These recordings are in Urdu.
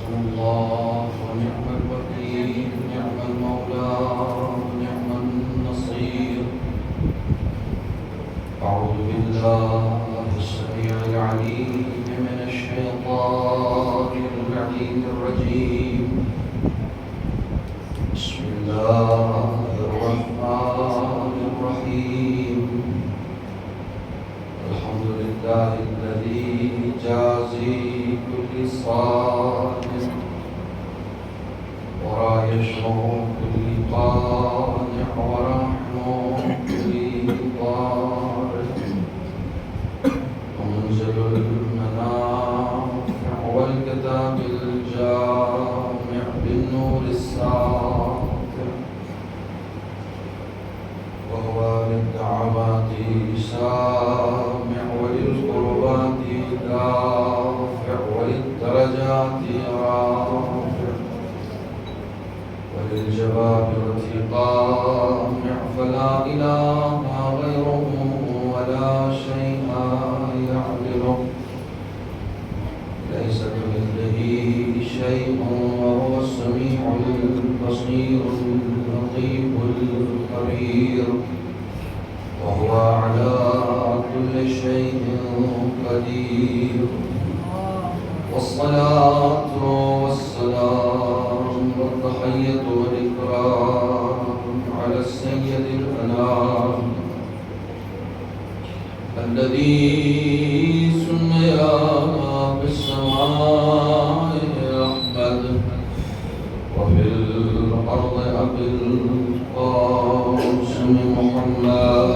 حسبنا الله ونعم الوكيل نعم المولى ونعم النصير أعوذ بالله السميع العليم من الشيطان اللعين الرجيم بسم الله الرحمن الرحيم الحمد لله الذي جازي كل صانع ورايشهم كل قانع ورحمهم كل ضارع ومنزل المنافع والكتاب الجامع بالنور الساطع وهو للدعوات سامع وللقربات دافع وللدرجات رافع وللجبابرة قامع فلا إله غيره ولا شيء يعدله ليس كمثله شيء وهو السميع البصير اللطيف الخبير وهو على كل شيء قدير والصلاة والسلام والتحية والإكرام على السيد الأنام الذي سمي بالسماء أحمد وفي الأرض أبي القاسم محمد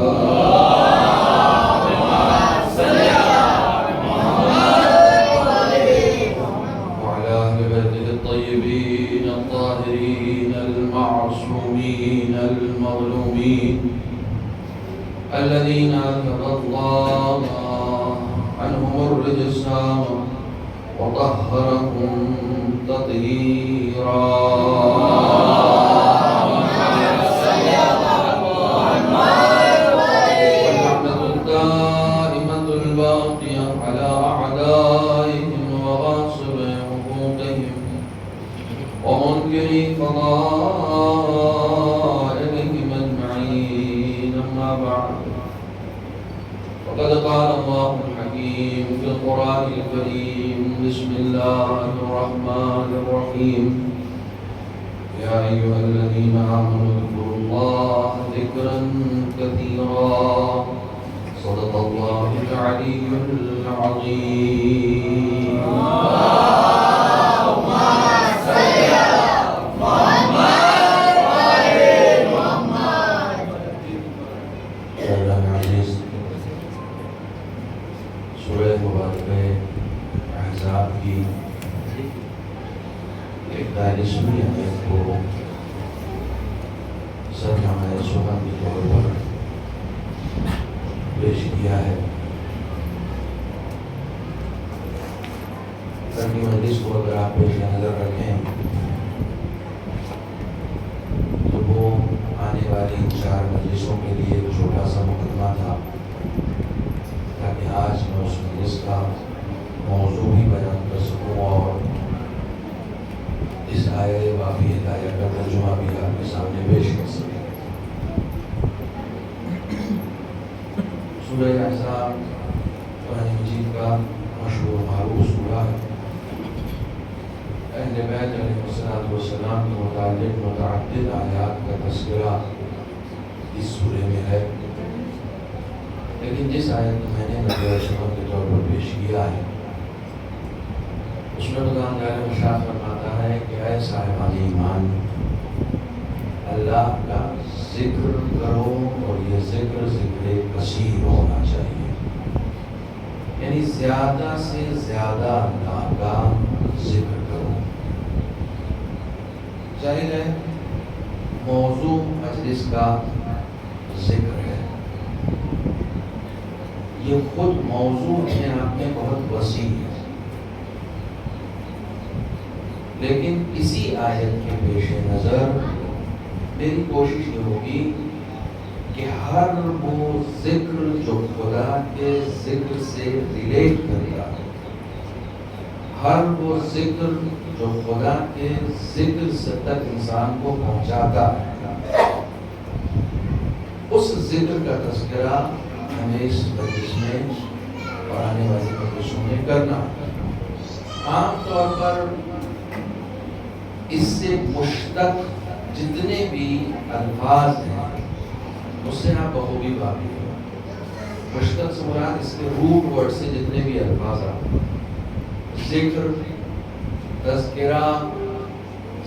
وعلى أهل بيته الطيبين الطاهرين المعصومين المظلومين الذين أذهب الله عنهم الرجس وطهرهم تطهيرا واللعنة الدائمة الباقية على أعدائهم وغاصب حقوقهم ومنكري فضائلهم أجمعين أما بعد وقد قال الله الحكيم في القرآن الكريم بسم الله الرحمن الرحيم يا أيها الذين آمنوا اذكروا الله ذكرا كثيرا صدق الله العلي العظيم اللهم صل على محمد وآل محمد سورہ مبارکہ احزاب کی 41ویں آیت کو سرنامۂ صبح کے طور پر پیش کیا ہے. کل کی مجلس کو اگر آپ پیش نظر رکھیں تو وہ آنے والی 4 مجلسوں کے لیے ایک چھوٹا سا مقدمہ تھا تاکہ آج میں اس مجلس کا موضوع بھی بیان کر سکوں اور اس آیت واقعی ہدایت کا ترجمہ بھی آپ کے سامنے پیش کر سکیں. سورہ احزاب قرآن مجید کا مشہور معروف سورہ ہے. اہل بیت علیہ السلام کے متعلق متعدد آیات کا تذکرہ اس سورہ میں ہے، لیکن جس آیت کو میں نے نظر شمع کے طور پر پیش کیا ہے اس میں خدا ارشاد فرماتا ہے کہ اے صاحبان ایمان اللہ کا ذکر کرو اور یہ ذکر کثیر ہونا چاہیے، یعنی زیادہ سے زیادہ اللہ کا ذکر کرو. ظاہر ہے موضوع مجلس کا ذکر ہے، یہ خود موضوع اپنے آپ میں بہت وسیع ہے، لیکن اسی آیت کے پیش نظر میری کوشش یہ ہوگی کہ ہر وہ ذکر جو خدا کے ذکر سے ریلیٹ کرتا ہے، ہر وہ ذکر جو خدا کے ذکر سے تک انسان کو پہنچاتا ہے، اس ذکر کا تذکرہ ہمیں اس مجلس میں اور آنے والی مجلسوں میں کرنا۔ عام طور پر اس سے مشتق جتنے بھی الفاظ ہیں اس سے آپ بخوبی واقف ہو۔ مشتق سے مراد اس کے روٹ ورڈ سے جتنے بھی الفاظ آپ ذکر، تذکرہ،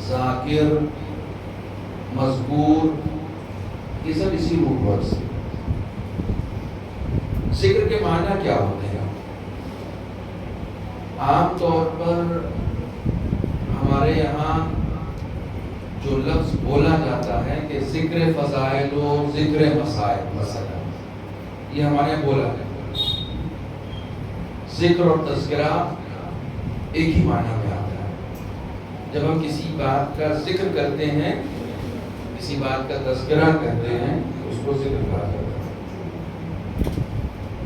ذاکر، مذکور، یہ سب اسی روٹ ورڈ سے۔ ذکر کے معنی کیا ہوتے ہیں؟ عام طور پر ہمارے یہاں جو لفظ بولا جاتا ہے کہ ذکر فضائل و ذکر مسائل، مثلا یہ ہمارے یہاں بولا ہے۔ ذکر اور تذکرہ ایک ہی معنی میں آتا ہے۔ جب ہم کسی بات کا ذکر کرتے ہیں، کسی بات کا تذکرہ کرتے ہیں، اس کو ذکر کہا جاتا ہے۔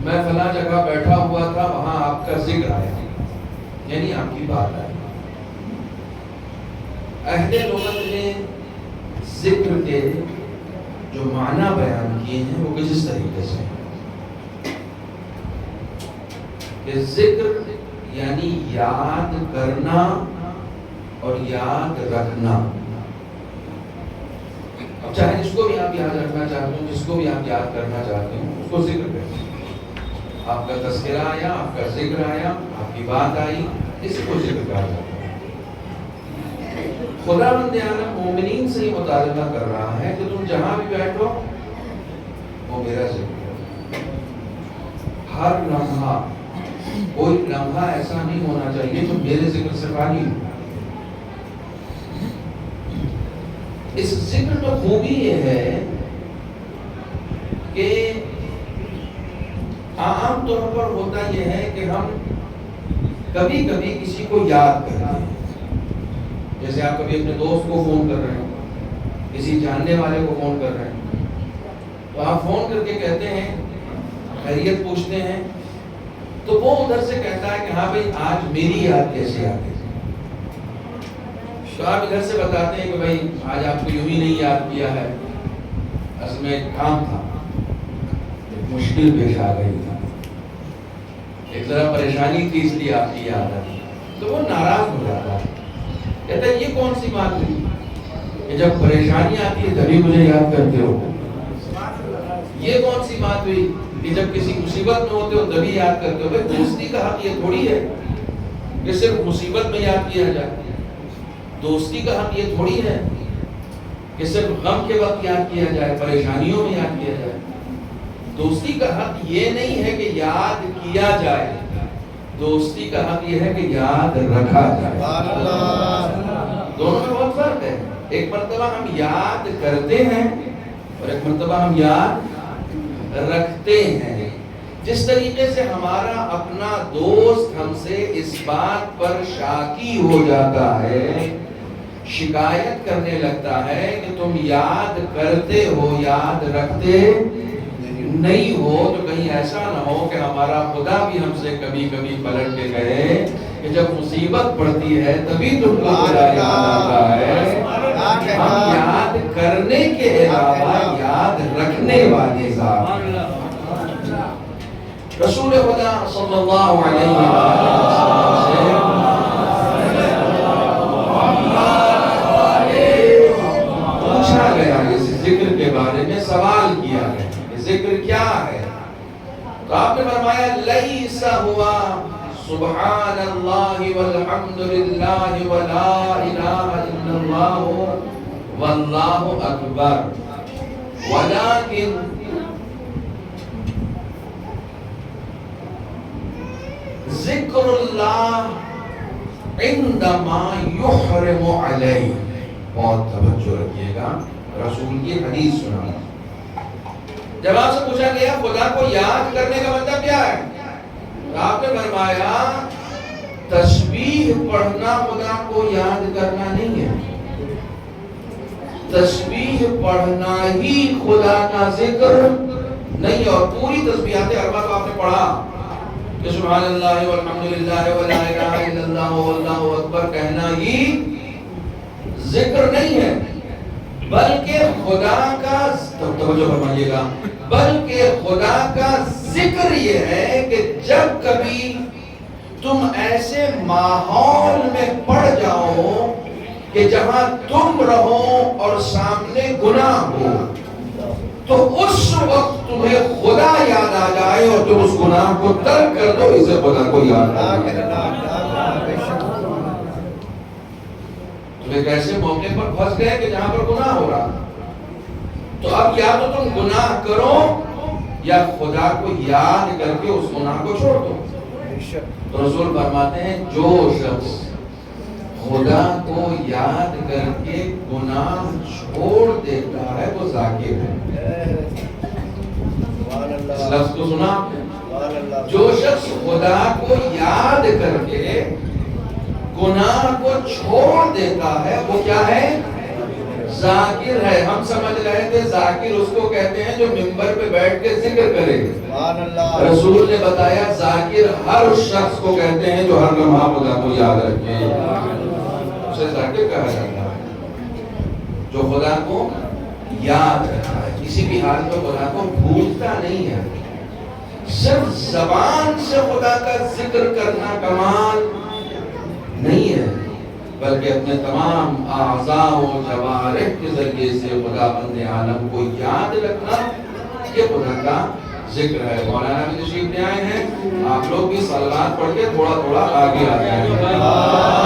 میں فلاں جگہ بیٹھا ہوا تھا، وہاں آپ کا ذکر آیا، یعنی آپ کی بات آئی۔ اہل لغت نے ذکر کے جو معنی بیان کیے ہیں وہ کس طریقے سے ہیں کہ ذکر یعنی یاد کرنا اور یاد رکھنا۔ اب چاہے جس کو بھی آپ یاد رکھنا چاہتے ہیں، جس کو بھی آپ یاد کرنا چاہتے ہیں، اس کو ذکر کہتے ہیں۔ آپ کا تذکرہ آیا، آپ کا ذکر آیا، آپ کی بات آئی، اس کو ذکر کہا جاتا ہے۔ خداوند عالم مومنین سے ہی مطالبہ کر رہا ہے کہ تم جہاں بھی بیٹھو وہ میرا ذکر کرو۔ ہر لمحہ، کوئی لمحہ ایسا نہیں ہونا چاہیے جو میرے ذکر سے خالی ہو۔ اس ذکر میں خوبی یہ ہے کہ عام طور پر ہوتا یہ ہے کہ ہم کبھی کبھی کسی کو یاد کرتے ہیں، جیسے آپ کبھی اپنے دوست کو فون کر رہے ہیں، کسی جاننے والے کو فون کر رہے ہیں، تو آپ فون کر کے کہتے ہیں، خیریت پوچھتے ہیں، تو وہ ادھر سے کہتا ہے کہ ہاں بھائی آج میری یاد کیسے آ گئی؟ تو آپ ادھر سے بتاتے ہیں کہ بھائی آج آپ کو یوں ہی نہیں یاد کیا ہے، اصل میں ایک کام تھا، ایک مشکل پیش آ گئی تھی، ایک ذرا پریشانی تھی، اس لیے آپ کی یاد آئی۔ تو وہ ناراض ہو جاتا ہے، کہتا ہے یہ کون سی بات ہوئی کہ جب پریشانی آتی ہے تبھی مجھے یاد کرتے ہو؟ یہ کون سی بات ہوئی کہ جب کسی مصیبت میں ہوتے ہو تبھی یاد کرتے ہو؟ بھائی دوستی کا حق یہ تھوڑی ہے کہ صرف مصیبت میں یاد کیا جائے۔ دوستی کا حق یہ تھوڑی ہے کہ صرف غم کے وقت یاد کیا جائے، پریشانیوں میں یاد کیا جائے۔ دوستی کا حق یہ نہیں ہے کہ یاد کیا جائے، دوستی کا حق یہ ہے کہ یاد رکھا جائے۔ دونوں میں بہت فرق ہے۔ ایک مرتبہ ہم یاد کرتے ہیں اور ایک مرتبہ ہم یاد رکھتے ہیں۔ جس طریقے سے ہمارا اپنا دوست ہم سے اس بات پر شاکی ہو جاتا ہے، شکایت کرنے لگتا ہے کہ تم یاد کرتے ہو، یاد رکھتے نہیں ہو، تو کہیں ایسا نہ ہو کہ ہمارا خدا بھی ہم سے کبھی کبھی پلٹ کے کہے کہ جب مصیبت پڑتی ہے تبھی تم کو خدا یاد آتا ہے۔ ہم یاد کرنے کے علاوہ یاد رکھنے والے ذات۔ رسول خدا صلی اللہ علیہ وسلم سے پوچھا گیا، اس ذکر کے بارے میں سوال کیا گیا، ذکر کیا ہے؟ تو آپ نے فرمایا لیس ہوا سبحان اللہ والحمد للہ ولا الہ الا اللہ واللہ اکبر ولکن ذکر اللہ عندما یحرم علیہ۔ بہت توجہ رکھیے گا، رسول کی حدیث سنا۔ جب آپ سے پوچھا گیا خدا کو یاد کرنے کا مطلب کیا ہے، تو آپ نے فرمایا تسبیح پڑھنا خدا کو یاد کرنا نہیں ہے، تسبیح پڑھنا ہی خدا کا ذکر نہیں ہے۔ اور پوری تسبیحات اربع تو آپ نے پڑھا، کہ سبحان اللہ والحمدللہ ولا الہ الا اللہ واللہ اکبر کہنا ہی ذکر نہیں ہے، بلکہ خدا کا توجہ فرمائیے گا، بلکہ خدا کا ذکر یہ ہے کہ جب کبھی تم ایسے ماحول میں پڑ جاؤ کہ جہاں تم رہو اور سامنے گناہ ہو، تو اس وقت تمہیں خدا یاد آ جائے اور تم اس گناہ کو ترک کر دو، اسے خدا کو یاد آ جائے۔ تم ایک ایسے موقع پر پھنس گئے کہ جہاں پر گناہ ہو رہا، تو اب یا تو تم گناہ کرو یا خدا کو یاد کر کے اس گناہ کو چھوڑ دو۔ تو رسول فرماتے ہیں جو شخص خدا کو یاد کر کے گناہ چھوڑ دیتا ہے وہ ذاکر ہے۔ اس لفظ کو سنا؟ جو شخص خدا کو یاد کر کے گناہ کو چھوڑ دیتا ہے وہ کیا ہے؟ ذاکر ہے۔ ہم سمجھ رہے تھے ذاکر اس کو کہتے ہیں جو منبر پہ بیٹھ کے ذکر کرے، رسول نے بتایا ذاکر ہر اس شخص کو کہتے ہیں جو ہر لمحہ خدا کو یاد رکھے، اسے ذاکر کہا جاتا ہے۔ جو خدا کو یاد رکھتا ہے، کسی بھی حال میں خدا کو بھولتا نہیں ہے۔ صرف زبان سے خدا کا ذکر کرنا کمال نہیں ہے، بلکہ اپنے تمام اعضاء و جوارح کے ذریعے سے خدا بند عالم کو یاد رکھنا یہ خدا کا ذکر ہے۔ مولانا بھی تشریف لے آئے ہیں، آپ لوگ بھی صلوات پڑھ کے تھوڑا تھوڑا آگے آ جائیں۔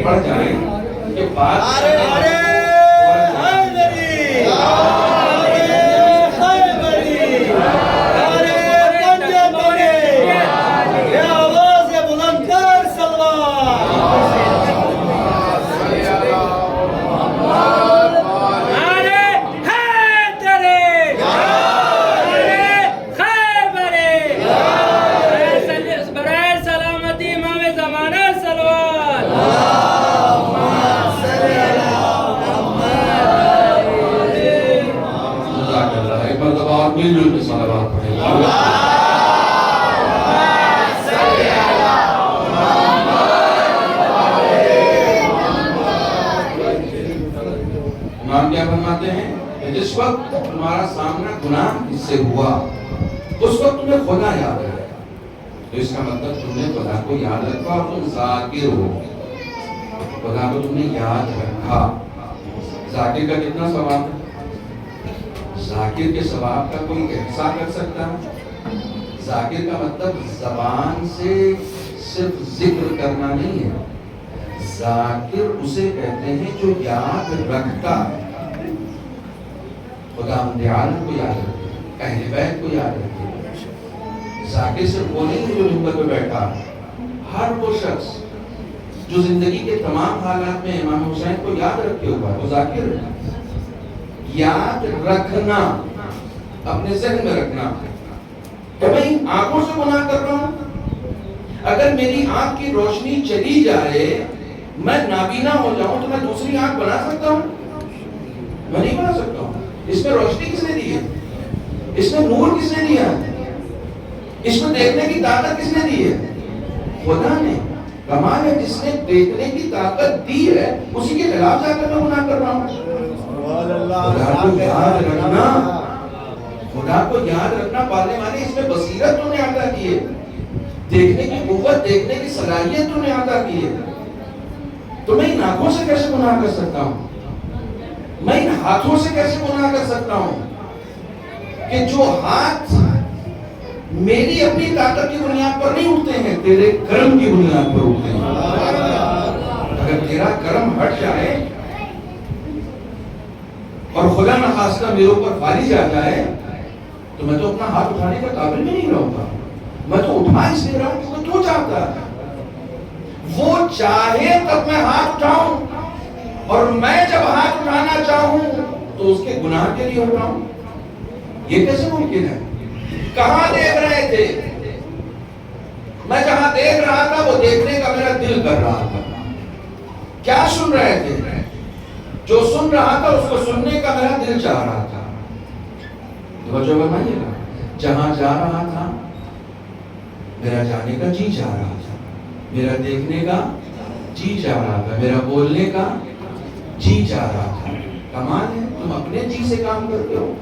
بڑھ جائیں کہ بات جس وقت تمہارا سامنا گناہ اس سے ہوا اس وقت تمہیں خدا یاد رہا، تو اس کا مطلب تم نے خدا کو یاد رکھا اور تم ذاکر ہو، خدا کو تم نے یاد رکھا۔ ذاکر کا کتنا ثواب ہے؟ ذاکر کے ثواب کا کوئی احسا کر سکتا ہے؟ ذاکر کا مطلب زبان سے صرف ذکر کرنا نہیں ہے، ذاکر اسے کہتے ہیں جو یاد رکھتا ہے، خدا عالم کو یاد رکھے، اہل بیت کو یاد رکھے۔ ذاکر صرف وہ نہیں ہے جو منبر پہ بیٹھا، ہر وہ شخص جو زندگی کے تمام حالات میں امام حسین کو یاد رکھے ہوا ہے وہ ذاکر ہے۔ یاد رکھنا، اپنے ذہن میں رکھنا کہ میں آنکھوں سے گناہ کر رہا ہوں، اگر میری آنکھ کی روشنی چلی جائے، میں نابینا ہو جاؤں، تو میں دوسری آنکھ بنا سکتا ہوں؟ میں نہیں بنا سکتا ہوں۔ اس میں روشنی کس نے دی ہے؟ اس میں نور کس نے دیا ہے؟ اس میں دیکھنے کی طاقت کس نے دی ہے؟ خدا نے۔ کمال ہے جس نے دیکھنے کی طاقت دی ہے اسی کے خلاف جا کر میں گناہ کر رہا ہوں۔ خدا کو یاد رکھنا، خدا کو یاد رکھنا پالنے والے، اس میں بصیرت تو نے عطا کی ہے، دیکھنے کی قوت، دیکھنے کی صلاحیت تو نے عطا کی ہے، تو میں ان آنکھوں سے کیسے گناہ کر سکتا ہوں؟ میں ان ہاتھوں سے کیسے گناہ کر سکتا ہوں کہ جو ہاتھ میری اپنی طاقت کی بنیاد پر نہیں اٹھتے ہیں، تیرے کرم کی بنیاد پر اٹھتے ہیں۔ اگر تیرا کرم ہٹ جائے اور خدا نخواستہ میرے اوپر فالج آ جائے تو میں تو اپنا ہاتھ اٹھانے کا قابل بھی نہیں رہوں گا. میں تو اٹھا اس لیے رہا ہوں کیونکہ تو چاہتا ہے. وہ چاہے تب میں ہاتھ اٹھاؤں اور میں جب ہاتھ اٹھانا چاہوں تو اس کے گناہ کے لیے اٹھاؤں. یہ کیسے ممکن ہے؟ کہاں دیکھ رہے تھے؟ میں جہاں دیکھ رہا تھا وہ دیکھنے کا میرا دل کر رہا تھا. کیا سن رہے تھے؟ جو سن رہا تھا اس کو سننے کا میرا دل چاہ رہا تھا. توجہ فرمائیے گا. جہاں جا رہا تھا میرا جانے کا جی چاہ رہا تھا, میرا دیکھنے کا جی چاہ رہا تھا, میرا بولنے کا جی چاہ رہا تھا. کمال ہے, تم اپنے جی سے کام کرتے ہو,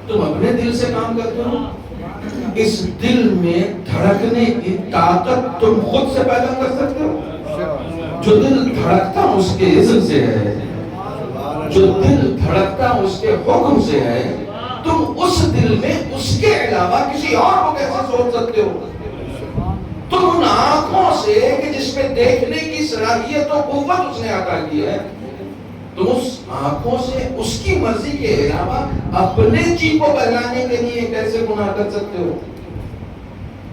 تم اپنے دل سے کام کرتے ہو. اس دل میں دھڑکنے کی طاقت تم خود سے پیدا کر سکتے ہو. جو دل دھڑکتا اس کے اذن سے ہے, جو دل دھڑکتا اس کے حکم سے ہے, تم اس دل میں اس کے علاوہ کسی اور کو کیسے سوچ سکتے ہو؟ تم ان آنکھوں سے کہ جس میں دیکھنے کی صلاحیت و قوت اس نے عطا کی ہے, تم اس آنکھوں سے اس کی مرضی کے علاوہ اپنے جی کو بہلانے کے لیے کیسے گناہ کر سکتے ہو؟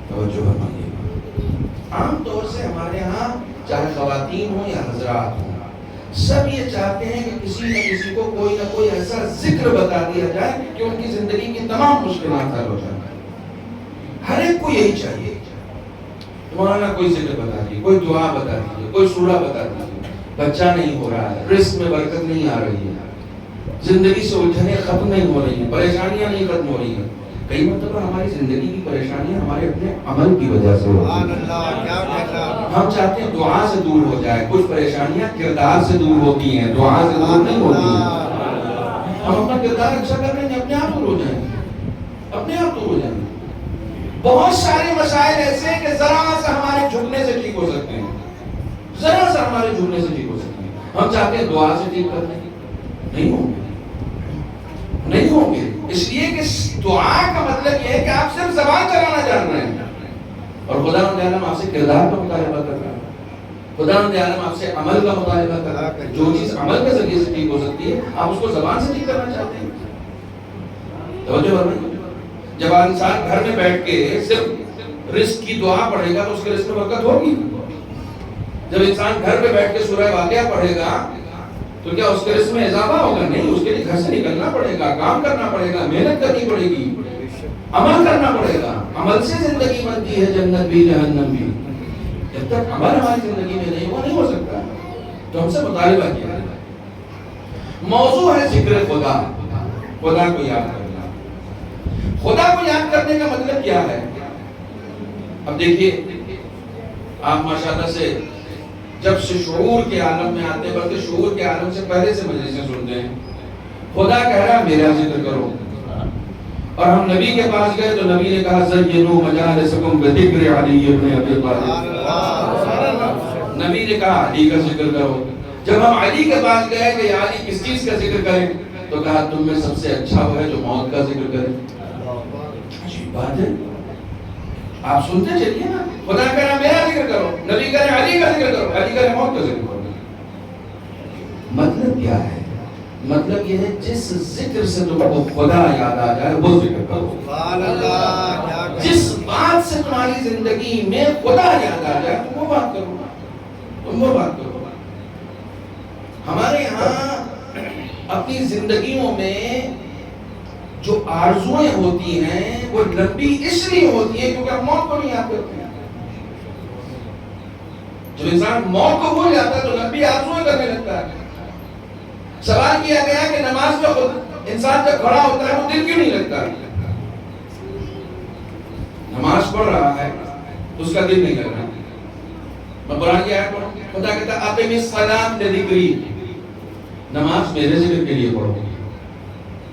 توجہ فرمائیے. عام طور سے ہمارے ہاں چاہے خواتین ہوں یا حضرات ہوں, سب یہ چاہتے ہیں کہ کسی نہ کسی کو کوئی نہ کوئی ایسا ذکر بتا دیا جائے کہ ان کی زندگی کی تمام مشکلات حل ہو جائیں. ہر ایک کو یہی چاہیے. مولانا کوئی ذکر بتا دیجیے, کوئی دعا بتا دیجیے, کوئی سورہ بتا دیجیے. بچہ نہیں ہو رہا ہے, رزق میں برکت نہیں آ رہی ہے, زندگی سے الجھنیں ختم نہیں ہو رہی ہیں, پریشانیاں نہیں ختم ہو رہی ہیں. کئی مرتبہ ہماری زندگی کی پریشانیاں ہمارے اپنے عمل کی وجہ سے ہوتی ہیں. ہم چاہتے ہیں دعا سے دور ہو جائے. کچھ پریشانیاں کردار سے دور ہوتی ہیں, دعا سے دور نہیں ہوتی ہیں. ہم اپنا کردار اچھا کر رہے ہیں, اپنے آپ دور ہو جائیں گے, اپنے آپ دور ہو جائیں گے. بہت سارے مسائل ایسے ہیں کہ ذرا سا ہمارے جھکنے سے ٹھیک ہو سکتے ہیں, ذرا سا ہمارے جھکنے سے ٹھیک ہو سکتے ہیں. ہم چاہتے ہیں دعا سے ٹھیک کر دیں, نہیں ہوں گے, نہیں ہوں گے. اس لیے کہ دعا کا مطلب یہ ہے کہ آپ صرف زبان چلانا جان رہے ہیں, اور خدا عالم آپ سے کردار کا مطالبہ کر رہا ہے. خدا عالم آپ سے عمل کا مطالبہ کر رہا ہے. جو چیز عمل کے ذریعے سے ٹھیک ہو سکتی ہے آپ اس کو زبان سے ٹھیک کرنا چاہتے ہیں. توجہ فرمائیے. جب انسان گھر میں بیٹھ کے صرف رزق کی دعا پڑھے گا تو اس کے رزق میں برکت ہوگی. جب انسان گھر میں بیٹھ کے سورہ واقعہ پڑھے گا تو کیا اس کے رزق میں اضافہ ہوگا؟ نہیں. اس کے لیے گھر سے نکلنا پڑے گا, کام کرنا پڑے گا, محنت کرنی پڑے گی, عمل کرنا پڑے گا. عمل سے زندگی بنتی ہے, جنت بھی جہنم بھی. جب تک عمل ہماری زندگی میں نہیں, وہ نہیں ہو سکتا. تو ہم سے مطالبہ کیا ہے, موضوع ہے ذکر خدا, خدا کو یاد کرنا. خدا کو یاد کرنے کا مطلب کیا ہے؟ اب دیکھیے, آپ ماشاءاللہ سے جب سے شعور کے عالم میں آتے ہیں, بلکہ شعور کے عالم سے پہلے سے مجلسیں سنتے ہیں, خدا کہہ رہا میرا ذکر کرو. اور ہم نبی کے پاس گئے تو نبی نے کہا زینوا مجالسکم بذکر علی ابن ابی طالب. نبی نے کہا علی کا ذکر کرو. جب ہم علی کے پاس گئے کہ یا علی کس چیز کا ذکر کریں, تو کہا تم میں سب سے اچھا وہ ہے جو موت کا ذکر کرے. عجیب بات ہے, آپ سنتے چلیے نا. خدا کہہ رہا میرا ذکر کرو, نبی کہہ رہا علی کا ذکر کرو, علی کہہ رہا موت کا ذکر کرو. مطلب کیا ہے؟ مطلب یہ ہے جس ذکر سے تم کو خدا یاد آ جائے وہ ذکر کرو. جس بات سے تمہاری زندگی میں خدا یاد آ جائے تم وہ بات کرو, تم وہ بات کرو. ہمارے یہاں اپنی زندگیوں میں جو آرزویں ہوتی ہیں وہ لمبی اس لیے ہوتی ہیں کیونکہ ہم موت کو نہیں یاد کرتے ہیں. جب انسان موت کو بھول جاتا ہے تو لمبی آرزویں کرنے لگتا ہے. سوال کیا گیا کہ نماز میں خود انسان جب کھڑا ہوتا ہے وہ دل کیوں نہیں لگتا؟ نماز پڑھ رہا ہے اس کا دل نہیں لگ رہا. میں قرآن کی آیت پڑھوں, خدا کہتا ہے اقم الصلاۃ لذکری, نماز میرے ذکر کے لیے پڑھو.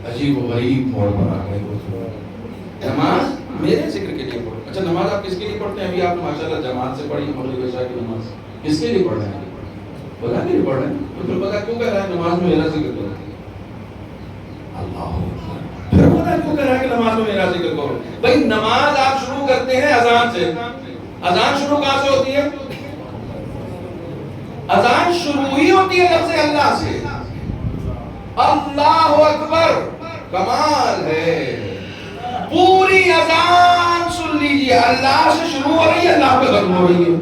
عجیب و غریب موڑ پر آ گئے. نماز میرے ذکر کے لیے پڑھو. اچھا نماز آپ کس کے لیے پڑھتے ہیں؟ ابھی آپ ماشاءاللہ جماعت سے پڑھی مغرب عشاء کی نماز, کس کے لیے پڑھ رہے ہیں؟ خدا کے لیے پڑھ رہے ہیں. تو پھر پتا کیوں کہہ رہا ہے نماز میں میرا ذکر کرو؟ اللہ, پھر پتا کیوں کہہ رہا ہے کہ نماز میں میرا ذکر کرو؟ بھائی نماز آپ شروع کرتے ہیں اذان سے. اذان شروع کہاں سے ہوتی ہے؟ اذان شروع ہی ہوتی ہے لفظ اللہ سے. اللہ اکبر کمال ہے. پوری اذان سن لیجیے، اللہ سے شروع ہو رہی ہے، اللہ پہ ختم ہو رہی ہے.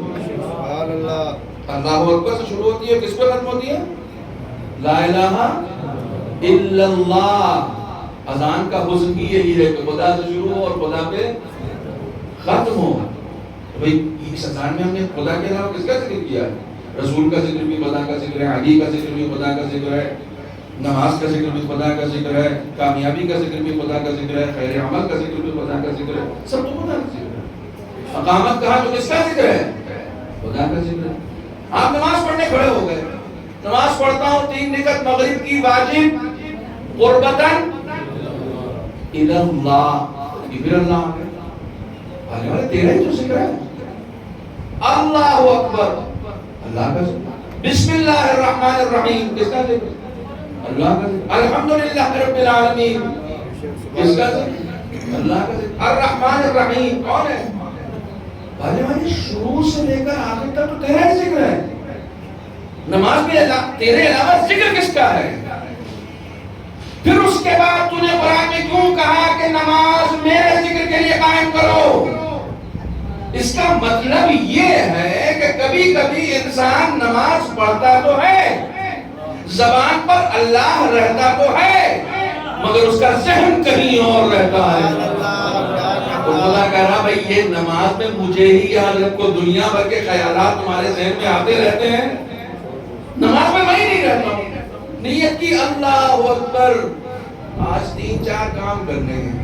اللہ اکبر سے شروع ہوتی ہے، کس پہ ختم ہوتی ہے؟ لا الہ الا اللہ. اذان کا حسن بھی یہی ہے کہ خدا سے شروع ہو اور خدا پہ ختم ہو. بھئی اس اذان میں ہم نے خدا کے علاوہ کس کا ذکر کیا ہے؟ رسول کا ذکر بھی خدا کا ذکر ہے، علی کا ذکر بھی خدا کا ذکر ہے، نماز کا ذکر بھی خدا کا ذکر ہے، کامیابی کا ذکر بھی خدا کا ذکر ہے، خیر عمل کا ذکر بھی خدا کا ذکر ہے. سب تو خدا کا ذکر ہے. اقامت کہا تو کس کا ذکر ہے؟ خدا کا ذکر ہے. آپ نماز پڑھنے کھڑے ہو گئے، نماز پڑھتا ہوں 3 رکعت مغرب کی واجب قربتاً الی اللہ. پھر اللہ آگے والے تیرا ہی تو ذکر ہے. اللہ اکبر اللہ کا ذکر. بسم اللہ الرحمن الرحیم کس کا ذکر؟ اللہ کا ذکر. الحمدللہ رب العالمین کس کا ذکر؟ اللہ کا ذکر. الرحمن الرحیم کون ہے؟ بھائی شروع سے لے کر آخر تک تو تیرا ہی ذکر ہے. نماز میں تیرے علاوہ ذکر کس کا ہے؟ پھر اس کے بعد تو نے قرآن میں کیوں کہا کہ نماز میرے ذکر کے لیے قائم کرو؟ اس کا مطلب یہ ہے کہ کبھی کبھی انسان نماز پڑھتا تو ہے، زبان پر اللہ رہتا تو ہے، مگر اس کا ذہن کہیں اور رہتا ہے. تو خدا کہہ رہا بھائی یہ نماز میں مجھے ہی یاد رکھو، دنیا بھر کے خیالات تمہارے ذہن میں آتے رہتے ہیں، نماز میں میں نہیں رہتا ہوں. نیت کی اللہ اکبر. آج 3-4 کام کرنے ہیں،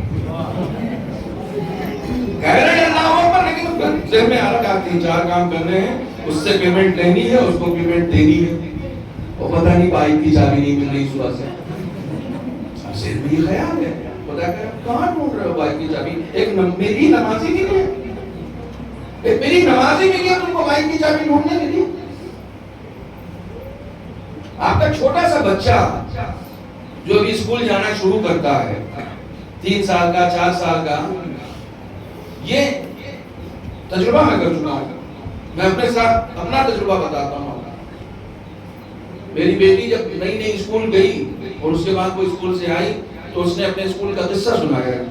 کہہ رہے ہیں اللہ اکبر، لیکن ذہن میں آ رہا کہ 3-4 کام کرنے ہیں، اس سے پیمنٹ لینی ہے، اس کو پیمنٹ دینی ہے، اور پتہ نہیں بائک کی چابی نہیں مل رہی صبح سے. اب ذہن میں یہ خیال ہے، خدا کہہ رہا کہاں ڈھونڈ رہے ہو بائک کی چابی؟ ایک میری نمازی بھی نہیں ہے، ایک میری نمازی بھی نہیں ہے تم کو بائک کی چابی ڈھونڈنے کے لیے. آپ کا چھوٹا سا بچہ جو بھی اسکول جانا شروع کرتا ہے، 3 سال کا 4 سال کا، یہ تجربہ میں کر چکا ہوں. میں اپنے ساتھ اپنا تجربہ بتاتا ہوں. میری بیٹی جب نئی نئی اسکول گئی اور اس کے بعد وہ اسکول سے آئی تو اس نے اپنے اسکول کا قصہ سنایا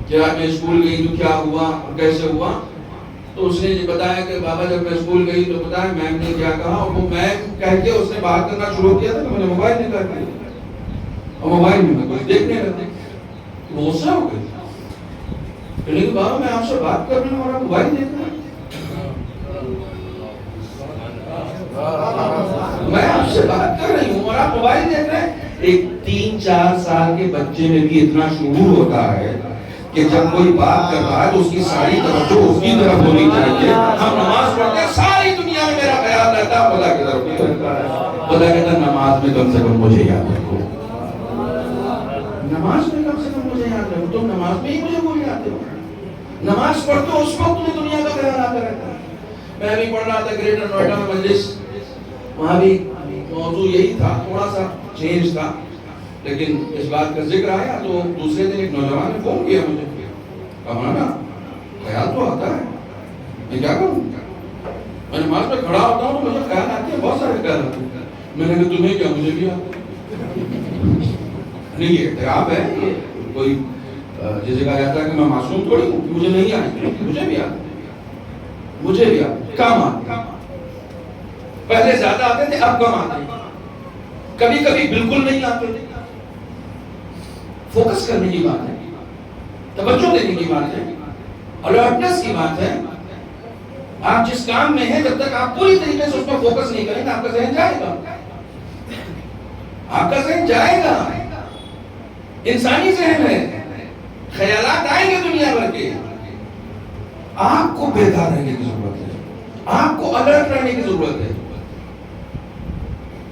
کہ آج میں اسکول گئی تو کیا ہوا اور کیسے ہوا. تو اس نے بتایا کہ بابا جب میں اسکول گئی تو بتایا میم نے کیا کہا، اور وہ میم کہہ کے اس نے بات کرنا شروع کیا تھا تو میں نے موبائل نکال دیا اور موبائل میں کچھ دیکھنے لگا. وہ غصہ ہو گئی، لیکن بابا میں آپ سے بات کر رہا ہوں اور آپ موبائل دیکھ رہے ہیں. میں آپ سے بات کر رہی ہوں اور آپ موبائل دیکھ رہے ہیں. ایک 3-4 سال کے بچے میں بھی اتنا شعور ہوتا ہے کہ جب کوئی بات کر رہا ہے تو اس کی ساری توجہ اس کی طرف ہونی چاہیے. ہم نماز پڑھتے ہیں، ساری دنیا میں میرا خیال رہتا ہے خدا کی طرف نہیں رہتا ہے. خدا کہتا ہے نماز میں کم سے کم مجھے یاد رکھو، نماز میں کم سے کم مجھے یاد رکھو. تم نماز میں ہی مجھے بھول جاتے ہو. نماز پڑھتے ہو اس وقت تمہیں دنیا کا خیال آتا رہتا ہے. میں بھی پڑھ رہا تھا گریٹر نوئیڈا میں مجلس، وہاں بھی موضوع یہی تھا، تھوڑا سا چینج تھا، لیکن اس بات کا ذکر آیا تو دوسرے دن ایک نوجوان نے فون کیا مجھے، کہا نا خیال تو آتا ہے، میں کیا کروں؟ میں نماز میں کھڑا ہوتا ہوں تو مجھے خیال آتے ہیں، بہت سارے خیال آتے ہیں. میں نے کہا تمہیں کیا؟ مجھے بھی آتے نہیں. یہ اعتراف ہے، کوئی جسے کہا جاتا ہے کہ میں معصوم تھوڑی ہوں، مجھے نہیں آئے، مجھے بھی آتے، مجھے بھی آتے. کم آتے، پہلے زیادہ آتے تھے، اب کم آتے. کبھی کبھی بالکل نہیں آتے. فوکس کرنے کی بات ہے، توجہ دینے کی بات ہے، الرٹنس کی بات ہے. آپ جس کام میں ہیں جب تک آپ پوری طریقے سے اس میں فوکس نہیں کریں گے آپ کا ذہن جائے گا، آپ کا ذہن جائے گا. انسانی ذہن ہے، خیالات آئیں گے دنیا بھر کے. آپ کو بیدار رہنے کی ضرورت ہے، آپ کو الرٹ رہنے کی ضرورت ہے.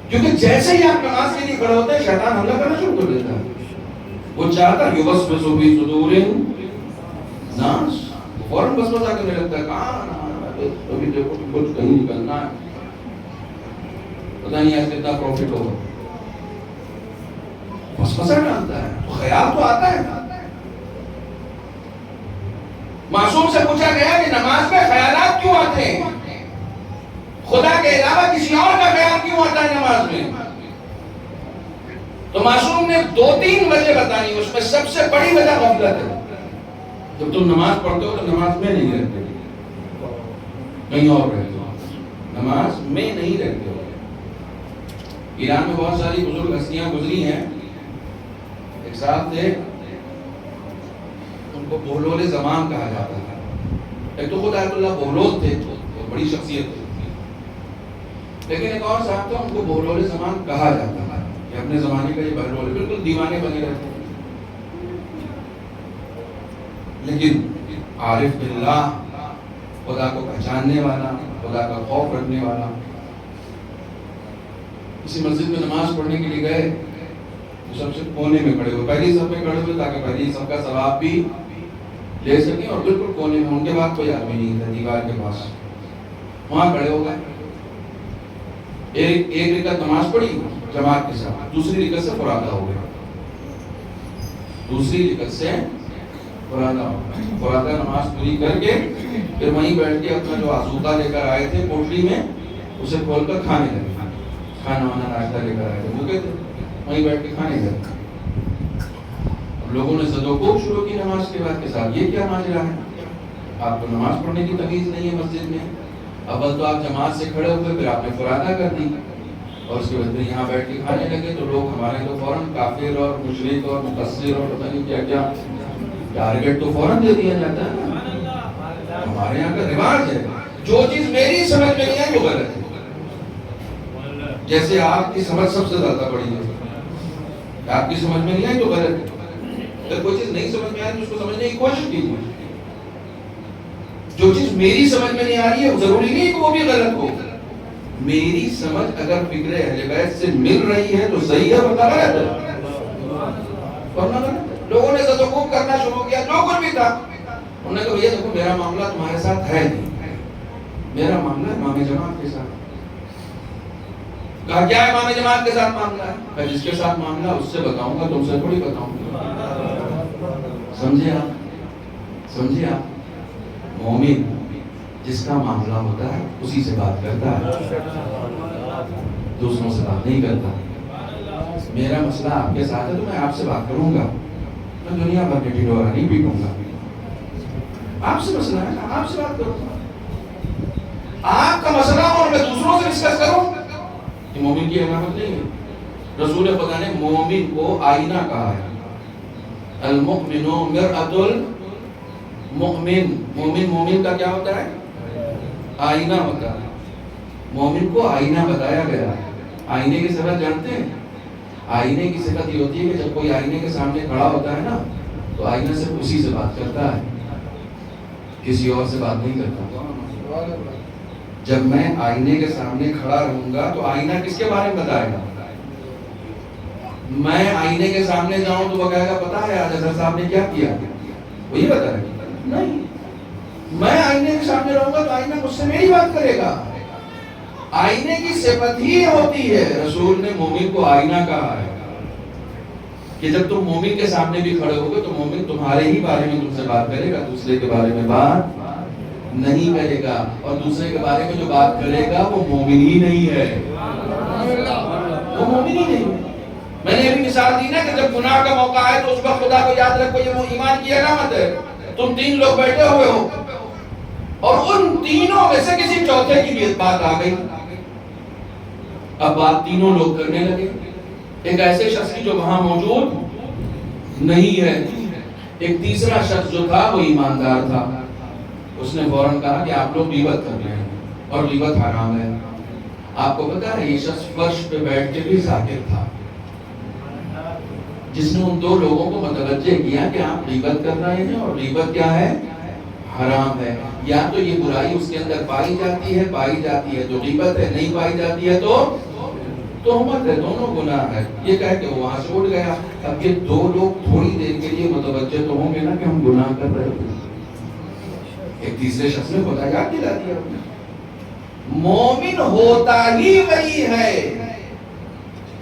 کیونکہ جیسے ہی آپ نماز کے لیے کھڑے ہوتے ہیں شیطان حملہ کرنا شروع کر دیتا ہے. وہ چاہتا ہے یوسوسو فی صدور الناس، فوراً وسوسہ کرنے لگتا ہے، کہاں ابھی دیکھو کچھ کہیں نکلنا ہے، پتہ نہیں آج کتنا پروفٹ ہوگا. وسوسہ ڈالتا ہے، تو خیال تو آتا ہے. معصوم سے پوچھا گیا کہ نماز میں خیالات کیوں آتے ہیں؟ خدا کے علاوہ کسی اور کا خیال کیوں آتا ہے نماز میں؟ تو معصوم نے 2-3 وجہ بتانی، اس میں سب سے بڑی وجہ غفلت ہے۔ جب تم نماز پڑھتے ہو تو نماز میں نہیں رہتے، کہیں اور رہتے ہو، نماز میں نہیں رہتے ہو۔ ایران میں بہت ساری بزرگ ہستیاں گزری ہیں، ایک صاحب تھے، ان کو بہلول زمان کہا جاتا تھا۔ ایک تو خود آیت اللہ بہلول تھے، بڑی شخصیت تھی، لیکن ایک اور صاحب تھا، ان کو بہلول زمان کہا جاتا تھا کہ اپنے زمانے کا یہ بہلول، بالکل دیوانے بنے رہتے، لیکن عارف باللہ، خدا کو پہچاننے والا، خدا کا خوف رکھنے والا۔ کسی مسجد میں نماز پڑھنے کے لیے گئے تو سب سے کونے میں کھڑے ہوئے، پہلی صف میں کھڑے ہوئے تاکہ پہلی صف کا ثواب بھی لے سکیں، اور بالکل کونے میں، ان کے بعد کوئی آدمی نہیں تھا دیوار کے پاس، وہاں کھڑے ہو گئے۔ ایک رکعت نماز پڑھی جماعت کے ساتھ، دوسری رکعت سے فرادہ ہو گئے، دوسری رکعت سے فرادہ نماز پوری کر کے پھر وہیں بیٹھ کے اپنا جو آسودہ لے کر آئے تھے پوٹلی میں، اسے کھول کر کھانے لگے، کھانا وانا ناشتہ لے کر آئے تھے، بھوکے تھے، وہیں بیٹھ کے کھانے لگے۔ اب لوگوں نے زد و کوب شروع کی نماز کے بعد کے ساتھ، یہ کیا ماجرا ہے؟ آپ کو نماز پڑھنے کی تمیز نہیں ہے مسجد میں، اول تو آپ جماعت سے کھڑے ہوئے، پھر آپ نے فرادہ کر دی، اور اس کے بعد پھر یہاں بیٹھ کے کھانے لگے، تو لوگ ہمارے تو فوراً کافر اور مشرک اور مقصر اور پتہ نہیں کیا کیا ٹارگٹ تو فوراً دے دیا جاتا ہے نا۔ ہمارے یہاں کا رواج ہے، جو چیز میری سمجھ میں نہیں آئی وہ غلط ہے، جیسے آپ کی سمجھ سب سے زیادہ بڑی ہے، آپ کی سمجھ میں نہیں آئی تو غلط ہے۔ اگر کوئی چیز نہیں سمجھ میں آئی تو اس کو سمجھنے کی کوشش کیجیے، جو چیز میری سمجھ میں نہیں آ رہی ہے ضروری نہیں کہ وہ بھی غلط ہو، میری سمجھ اگر فکر اہل بیت سے مل رہی ہے تو صحیح ہے، ورنہ غلط ہے، ورنہ غلط ہے۔ لوگوں نے زد و کوب کرنا شروع کیا، جو کچھ بھی تھا، انہوں نے کہا یہ دیکھو میرا معاملہ تمہارے ساتھ ہے نہیں، میرا معاملہ امام جماعت کے ساتھ۔ کہا کیا امام جماعت کے ساتھ معاملہ ہے؟ میں جس کے ساتھ معاملہ اس سے بتاؤں گا، تم سے تھوڑی بتاؤں گا۔ سمجھے آپ مومن جس کا معاملہ ہوتا ہے اسی سے بات کرتا ہے، دوسروں سے بات نہیں کرتا۔ میرا مسئلہ آپ کے ساتھ ہے تو میں آپ سے بات کروں گا، میں دنیا بھر کے ڈھڈورا نہیں پیٹوں گا۔ آپ سے مسئلہ ہے، آپ سے بات کروں گا، آپ کا مسئلہ اور میں دوسروں سے ڈسکس کروں، یہ مومن کی علامت نہیں ہے۔ رسول خدا نے مومن کو آئینہ کہا ہے، المؤمن مرآۃ المؤمن، مومن کا کیا ہوتا ہے؟ آئینہ ہوتا ہے، مومن کو آئینہ بتایا گیا۔ آئینے کی صفت جانتے ہیں؟ آئینے کی صفت یہ ہوتی ہے کہ جب کوئی آئینے کے سامنے کھڑا ہوتا ہے نا تو آئینہ صرف اسی سے بات کرتا ہے، کسی اور سے بات نہیں کرتا۔ جب میں آئینے کے سامنے کھڑا رہوں گا تو آئینہ کس کے بارے میں بتائے گا؟ میں آئینے کے سامنے جاؤں تو وہ کہے گا پتا ہے آج حضرت صاحب نے کیا کیا، وہ یہ بتائے گا؟ نہیں، میں آئینے کے سامنے رہوں گا تو آئینہ مجھ سے میری بات کرے گا۔ آئینے کی صفت ہی ہوتی ہے، رسول نے مومن کو آئینہ کہا ہے کہ جب تم مومن کے سامنے بھی کھڑے ہوگے تو مومن تمہارے ہی بارے میں تم سے بات کرے گا، دوسرے کے بارے میں بات نہیں کرے گا، اور دوسرے کے بارے میں جو بات کرے گا وہ مومن ہی نہیں ہے، وہ مومن ہی نہیں ہے۔ میں نے ابھی مثال دی نا کہ جب گناہ کا موقع آئے تو اس وقت خدا کو یاد رکھو، یہ وہ ایمان کی علامت ہے۔ تم 3 لوگ بیٹھے ہوئے ہو اور ان تینوں میں سے کسی چوتھے کی بھی بات آ گئی، اب بات تینوں لوگ کرنے لگے، ایک ایسے شخص کی جو وہاں موجود نہیں ہے، ایک تیسرا شخص جو تھا وہ ایماندار تھا، اس نے فوراً کہا کہ آپ لوگ غیبت کر رہے ہیں اور غیبت حرام ہے۔ آپ کو پتا ہے یہ شخص فرش پہ بیٹھ کے بھی ذاکر تھا، جس نے ان 2 لوگوں کو متوجہ کیا کہ آپ غیبت کر رہے ہیں اور غیبت کیا ہے؟ حرام ہے۔ یا تو یہ برائی اس کے اندر پائی جاتی ہے تو غیبت ہے، نہیں پائی جاتی ہے تو تہمت ہے، دونوں گناہ ہے۔ یہ کہہ کہ وہ وہاں سے اٹھ گیا۔ اب یہ 2 لوگ تھوڑی دیر کے لیے متوجہ تو ہوں گے نا کہ ہم گناہ کر رہے ہیں، ایک تیسرے شخص نے خدا یاد دلا دیا۔ مومن ہوتا ہی وہی ہے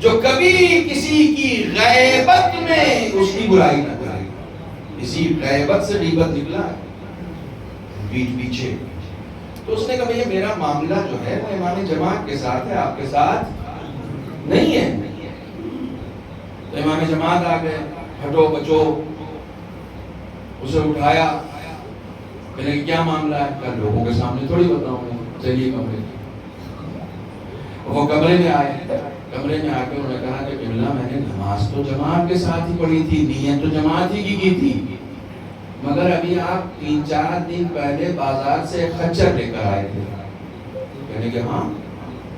جو کبھی کسی کی غیبت میں اس کی برائی نہ کرے۔ کسی غیبت سے غیبت نکلا ہے پیچھے، تو اس نے کہا بھئی میرا معاملہ جو ہے وہ امام جماعت کے ساتھ ہے، آپ کے ساتھ نہیں ہے۔ تو امام جماعت آ گئے، ہٹو بچو، اسے اٹھایا، کہنے کہ کیا معاملہ ہے؟ کل لوگوں کے سامنے تھوڑی بتاؤں گا، چلیے کمرے میں۔ وہ کمرے میں آئے، کمرے میں آ کے انہوں نے کہا کہ قبلہ میں نے نماز تو جماعت کے ساتھ ہی پڑھی تھی، نیت تو جماعت ہی کی تھی، مگر ابھی آپ 3-4 دن پہلے بازار سے خچر لے کر آئے تھے۔ کہنے کہ ہاں۔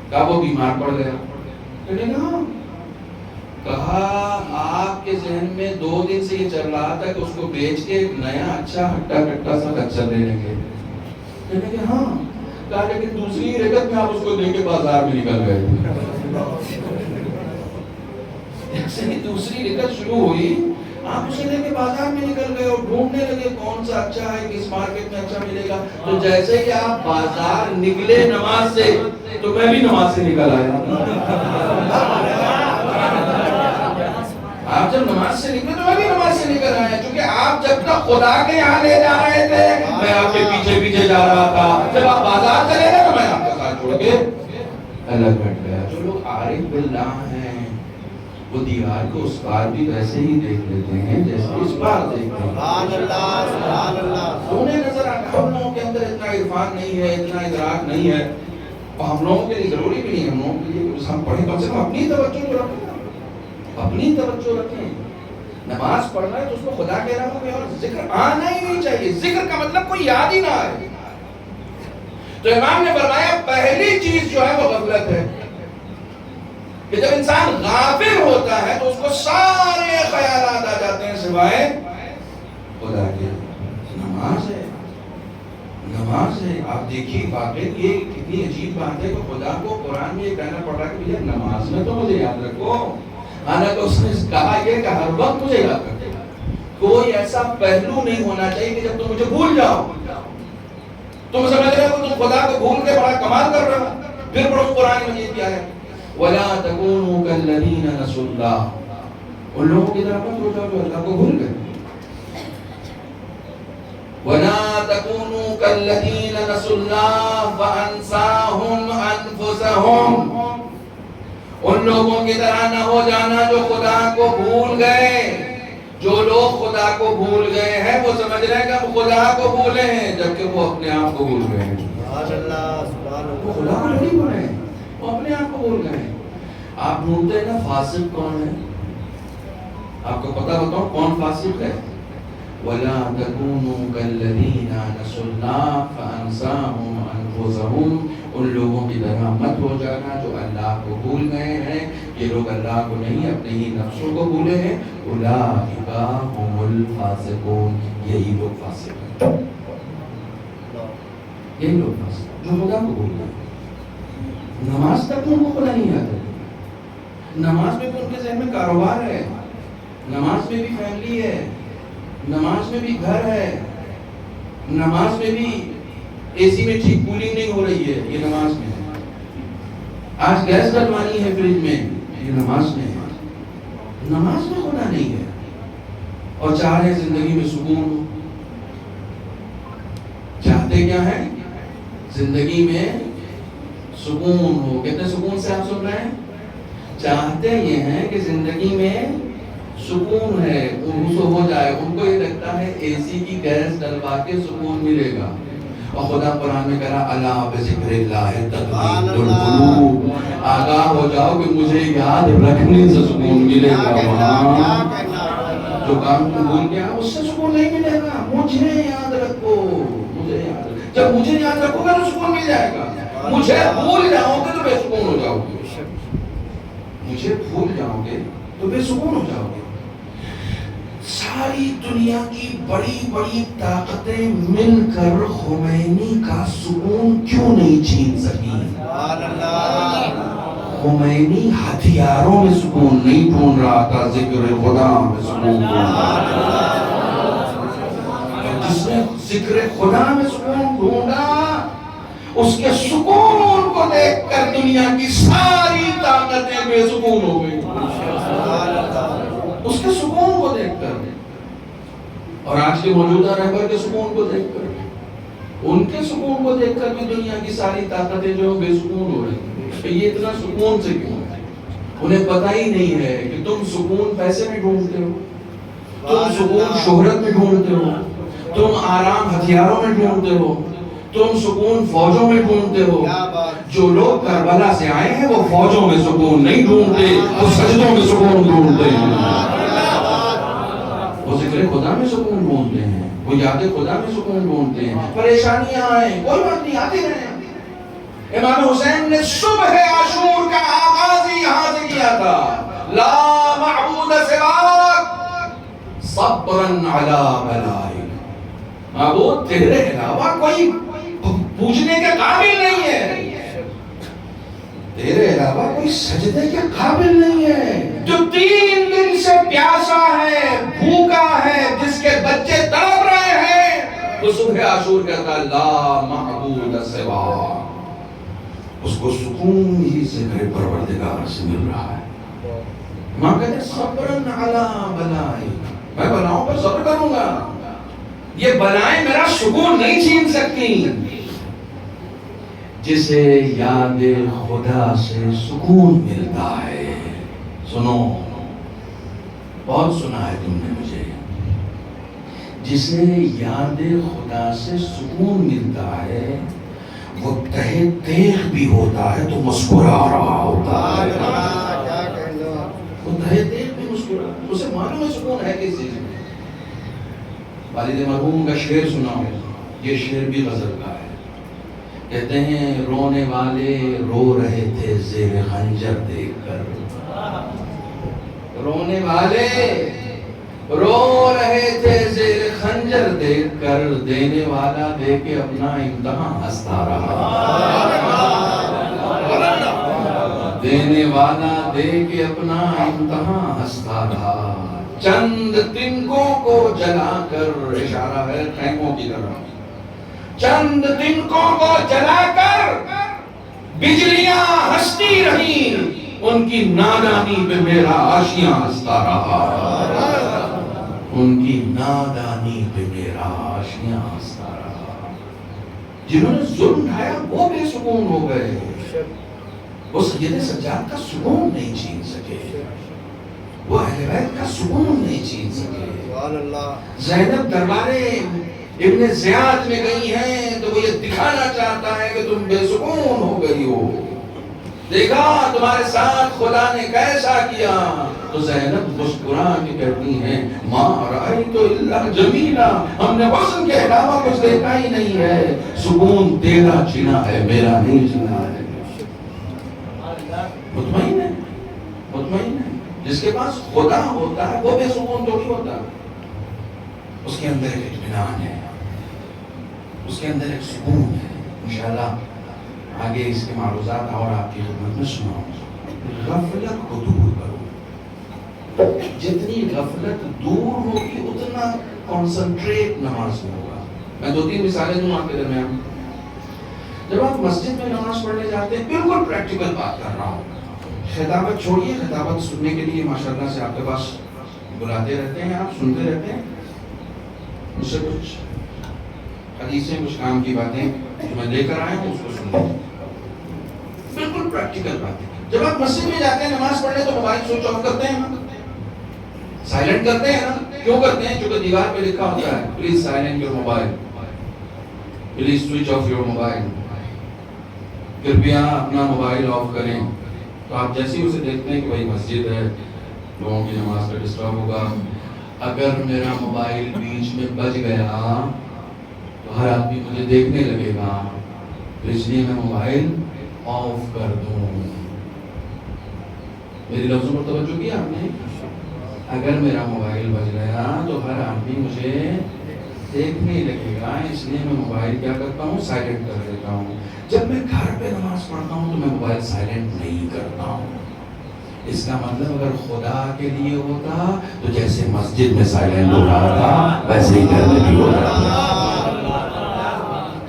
کہا وہ بیمار پڑ گیا؟ کہنے کہ ہاں۔ کہا آپ کے ذہن میں 2 دن سے یہ چل رہا تھا کہ اس کو بیچ کے ایک نیا اچھا ہٹا کٹا سا خچر لے لیں گے؟ کہنے کہ ہاں۔ کہا لیکن دوسری رکعت میں آپ اس کو لے کے بازار میں نکل گئے تھے۔ دوسری رکعت شروع ہوئی، آپ اسے لے کے بازار میں نکل گئے اور ڈھونڈنے لگے کون سا اچھا ہے، کس مارکیٹ میں اچھا ملے گا۔ تو جیسے کہ آپ بازار نکلے نماز سے، تو میں بھی نماز سے نکل آیا۔ آپ جب نماز سے نکلے تو میں بھی نماز سے نکل آیا، کیونکہ آپ جب تک خدا کے یہاں لے جا رہے تھے میں آپ کے پیچھے پیچھے جا رہا تھا، جب آپ بازار چلے گئے تو میں آپ کا ساتھ چھوڑ کے الگ ہٹ گیا۔ جو لوگ عارف باللہ ہیں وہ دیوار کو اس پار بھی ویسے ہی دیکھ لیتے ہیں جیسے اس پار دیکھتے ہیں۔ سبحان اللہ، سبحان اللہ۔ انہیں نظر آتا، ہم لوگوں کے اندر اتنا عرفان نہیں ہے، اتنا ادراک نہیں ہے، اور ہم لوگوں کے لیے ضروری بھی نہیں ہے، ہم لوگوں کے لیے ہم پڑھیں، کم سے کم اپنی توجہ کو رکھیں، اپنی توجہ رکھیں۔ نماز پڑھنا ہے تو اس کو خدا کے علاوہ کوئی اور ذکر آنا ہی نہیں چاہیے۔ ذکر کا مطلب کوئی یاد ہی نہ آئے۔ تو امام نے فرمایا پہلی چیز جو ہے وہ غفلت ہے، کہ جب انسان غافل ہوتا ہے تو اس کو سارے خیالات آ جاتے ہیں سوائے خدا کے۔ نماز ہے، نماز ہے۔ آپ دیکھیے واقعی یہ کتنی عجیب بات ہے کہ خدا کو قرآن میں یہ کہنا پڑ رہا ہے کہ بھیا نماز میں تو مجھے یاد رکھو، حالانکہ اس نے کہا یہ کہ ہر وقت مجھے یاد رکھے۔ کوئی ایسا پہلو نہیں ہونا چاہیے کہ جب تم مجھے بھول جاؤ، تم سمجھ رہے ہو تم خدا کو بھول کے بڑا کمال کر رہے ہو۔ پھر پڑھو قرآن مجید کی آیت، وَلَا تَكُونُوا كَالَّذِينَ نَسُوا اللَّهَ، ان لوگوں کی طرح مت ہو جاؤ جو اللہ کو بھول گئے۔ وَلَا تَكُونُوا كَالَّذِينَ نَسُوا اللَّهَ فَأَنسَاهُمْ أَنفُسَهُمْ، ان لوگوں کی طرح نہ ہو جانا جو خدا کو بھول گئے۔ جو لوگ خدا کو بھول گئے ہیں وہ سمجھ رہے ہیں کہ ہم خدا کو بھولے ہیں، جبکہ وہ اپنے آپ کو بھول گئے ہیں۔ وہ خدا کو نہیں بھولے ہیں، وہ اپنے آپ کو بھول گئے ہیں۔ آپ ڈھونڈتے ہیں نا فاسق کون ہے؟ آپ کو پتہ بتاؤں کون فاسق ہے؟ وَلَا تَكُونُوا كَالَّذِينَ نَسُوا اللَّهَ فَأَنسَاهُمْ أَنفُسَهُمْ، ان لوگوں کی طرح مت ہو جانا جو اللہ کو بھول گئے ہیں۔ یہ لوگ اللہ کو نہیں اپنے ہی نفسوں کو بھولے ہیں۔ اولئک هم الفاسقون، یہی لوگ فاسق ہیں، یہی لوگ فاسق ہیں جو خدا کو بھول گئے۔ نماز تک ان کو خدا نہیں یاد ہے، نماز میں بھی ان کے ذہن میں کاروبار ہے، نماز میں بھی فیملی ہے، نماز میں بھی گھر ہے، نماز میں بھی اے سی میں ٹھیک کولنگ نہیں ہو رہی ہے، یہ نماز میں ہے۔ آج گیس ڈلوانی ہے فریج میں، یہ نماز میں ہے۔ نماز میں خدا نہیں ہے، اور چاہ رہے زندگی میں سکون ہو۔ چاہتے کیا ہے؟ زندگی میں سکون ہو۔ کتنے سکون سے آپ سن رہے ہیں؟ چاہتے یہ ہیں کہ زندگی میں سکون ہے، ان کو ہو جائے، ان کو یہ لگتا ہے اے سی کی گیس ڈلوا کے سکون ملے گا۔ اور خدا قرآن میں کہہ رہا الا بذکر اللہ تطمئن القلوب، آگاہ ہو جاؤ کہ مجھے یاد رکھنے سے سکون ملے گا۔ وہاں جو کام تم بھول گیا اس سے سکون نہیں ملے گا۔ مجھے یاد رکھو، مجھے یاد رکھو، جب مجھے یاد رکھو گا تو سکون مل جائے گا۔ مجھے بھول جاؤ گے تو بے سکون ہو جاؤ گے، مجھے بھول جاؤ گے تو بے سکون ہو جاؤ گے۔ ساری دنیا کی بڑی بڑی طاقتیں مل کر خمینی کا سکون کیوں نہیں چھین سکی؟ خمینی ہتھیاروں میں سکون نہیں ڈھونڈ رہا تھا، ذکر خدا میں سکون ڈھونڈ رہا تھا۔ جس نے ذکر خدا میں سکون ڈھونڈا، اس کے سکون کو دیکھ کر دنیا کی ساری طاقتیں بے سکون ہو گئی، اس کے سکون کو دیکھ کر۔ اور آج کے موجودہ رہبر کے سکون کو دیکھ کر، ان کے سکون کو دیکھ کر بھی دنیا کی ساری طاقتیں جو بے سکون ہو رہی ہیں۔ یہ اتنا سکون سے کیوں ہے؟ انہیں پتہ ہی نہیں ہے کہ تم سکون پیسے میں ڈھونڈتے ہو، تم سکون شہرت میں ڈھونڈتے ہو، تم آرام ہتھیاروں میں ڈھونڈتے ہو، تم سکون فوجوں میں ڈھونڈتے ہو۔ جو لوگ کربلا سے آئے ہیں وہ فوجوں میں سکون نہیں ڈھونڈتے، وہ سجدوں میں سکون ڈھونڈتے ہیں، وہ ذکر خدا میں سکون ڈھونڈتے ہیں، وہ یاد خدا میں سکون ڈھونڈتے ہیں۔ پریشانیاں آئیں، کوئی بات نہیں، آتے رہے۔ امام حسین نے صبح عاشور کا آغاز ہی یہاں سے کیا تھا، لا معبود سواک صبراً علی بلائک، معبود تیرے علاوہ کوئی پوچھنے کے قابل نہیں ہے، تیرے علاوہ کوئی سجدے کے قابل نہیں ہے۔ جو 3 دن سے پیاسا ہے، بھوکا ہے، جس کے بچے تڑپ رہے ہیں، وہ صبح عاشور کہتا ہے لا معبود سواک، اس کو سکون ہی ذکر پروردگار سے مل رہا ہے۔ ماں کہتے صبراً علی بلائک، میں بلاؤں پر صبر کروں گا، یہ بلائیں میرا سکون نہیں چھین سکتی۔ جسے یاد خدا سے سکون ملتا ہے، سنو، بہت سنا ہے تم نے مجھے، جسے یاد خدا سے سکون ملتا ہے وہ تہے تیغ بھی ہوتا ہے تو مسکرا رہا ہوتا ہے، وہ تہے تیغ بھی مسکرا، اسے معلوم ہے سکون ہے کس چیز میں۔ والد مرحوم کا شعر سنا ہو، یہ شعر بھی غزل کا ہے، کہتے ہیں رونے والے رو رہے تھے زیر خنجر دیکھ کر، رونے والے رو رہے تھے زیر خنجر دیکھ کر، دینے والا دے کے اپنا امتحان ہنستا رہا، دینے والا دے کے اپنا امتحان ہنستا رہا۔ چند تنکوں کو جلا کر، اشارہ ہے خیموں کی طرف، چند تنکوں کو جلا کر بجلیاں ہنستی رہیں، ان کی نادانی پہ میرا آشیاں ہنستا رہا، ان کی نادانی پہ میرا آشیاں ہنستا رہا۔ جنہوں نے ظلم ڈھایا وہ بے سکون ہو گئے، وہ سید سجاد کا سکون نہیں چھین سکے، وہ اہل بیت کا سکون نہیں چھین سکے۔ زینب دربارے ابن زیاد میں گئی ہیں تو وہ یہ دکھانا چاہتا ہے کہ تم بے سکون ہو گئی ہو، دیکھا تمہارے ساتھ خدا نے کیسا کیا، تو زینب مسکرا کے کہتی ہیں ماں رأیت الا جمیلا، ہم نے حسن کے علاوہ کچھ دیکھا ہی نہیں ہے، سکون تیرا چھنا ہے میرا نہیں چھنا ہے۔ مطمئن ہے، مطمئن ہے، جس کے پاس خدا ہوتا ہے وہ بے سکون تھوڑی ہوتا ہے، اس کے اندر ایک اطمینان ہے، اس کے اندر ایک سکون ہے۔ انشاءاللہ آگے اس کے معروضات اور آپ کی خدمت میں سناؤں۔ غفلت کو دور کرو، جتنی غفلت دور ہوگی اتنا کنسنٹریٹ نماز میں ہوگا۔ میں 2-3 مثالیں دوں آپ کے درمیان۔ جب آپ مسجد میں نماز پڑھنے جاتے ہیں، بالکل پریکٹیکل بات کر رہا ہوں، خطابت چھوڑیے، خطابت سننے کے لیے ماشاءاللہ سے آپ کے پاس بلاتے رہتے ہیں، آپ سنتے رہتے ہیں، مجھ سے کچھ حدیثیں، کچھ کام کی باتیں جو میں لے کر آیا ہوں اس کو سنیں، بالکل پریکٹیکل باتیں۔ جب آپ مسجد میں جاتے ہیں نماز پڑھنے تو موبائل سوئچ آف کرتے ہیں نا، سائلنٹ کرتے ہیں نا، کیوں کرتے ہیں؟ کیونکہ دیوار پہ لکھا ہوتا ہے please silent your mobile, please switch off your mobile, کرپیا اپنا موبائل آف کریں۔ تو آپ جیسے ہی اسے دیکھتے ہیں کہ بھائی مسجد ہے، لوگوں کی نماز کا ڈسٹرب ہوگا، اگر میرا موبائل بیچ میں بج گیا تو ہر آدمی مجھے دیکھنے لگے گا، تو اس لیے میں موبائل آف کر دوں۔ میری لفظوں پر توجہ کیا آپ نے؟ اگر میرا موبائل بج گیا تو ہر آدمی مجھے دیکھنے لگے گا، اس لیے میں موبائل کیا کرتا ہوں؟ سائلنٹ کر دیتا ہوں۔ جب میں گھر پہ نماز پڑھتا ہوں تو میں موبائل سائلنٹ نہیں کرتا ہوں۔ اس کا مطلب اگر خدا کے لیے ہوتا تو جیسے مسجد میں سائلنٹ ہو رہا تھا ویسے ہی گھر میں بھی ہو رہا تھا۔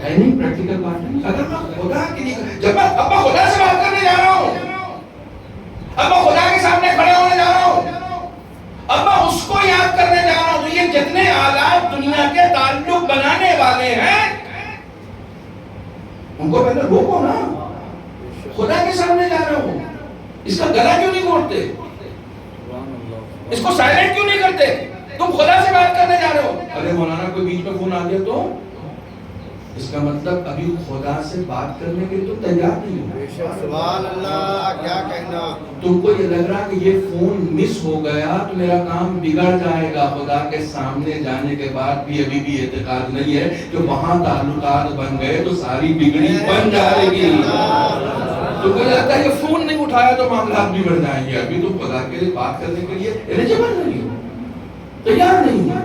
ہے نہیں پریکٹیکل بات نہیں؟ اگر میں خدا کے لیے، جب میں ابا خدا سے بات کرنے جا رہا ہوں، ابا خدا کے سامنے کھڑے ہونے جا رہا ہوں، ابا اس کو یاد کرنے جا رہا ہوں، تو یہ جتنے آلات دنیا کے تعلق بنانے والے ہیں ان کو پہلے روکو نا، خدا کے سامنے جا رہا ہوں۔ اس کا گلا کیوں نہیں گھونٹتے؟ اس کو سائلنٹ کیوں نہیں کرتے؟ تم خدا سے بات کرنے جا رہے ہو، ارے مولانا کوئی بیچ میں فون آ گیا تو اس کا مطلب ابھی خدا سے بات کرنے کے لیے تم تیار نہیں ہو۔ سبحان اللہ، کیا کہنا۔ تم کو یہ لگ رہا کہ یہ فون مس ہو گیا تو میرا کام بگڑ جائے گا، خدا کے سامنے جانے کے بعد بھی ابھی بھی اعتقاد نہیں ہے کہ وہاں تعلقات بن گئے تو ساری بگڑی بن جائے گی۔ تم کو لگتا ہے کہ فون نہیں اٹھایا تو معاملات بگڑ جائیں گے، ابھی تم خدا کے لیے بات کرنے کے لیے ایلیجبل نہیں ہو، تیار نہیں ہو۔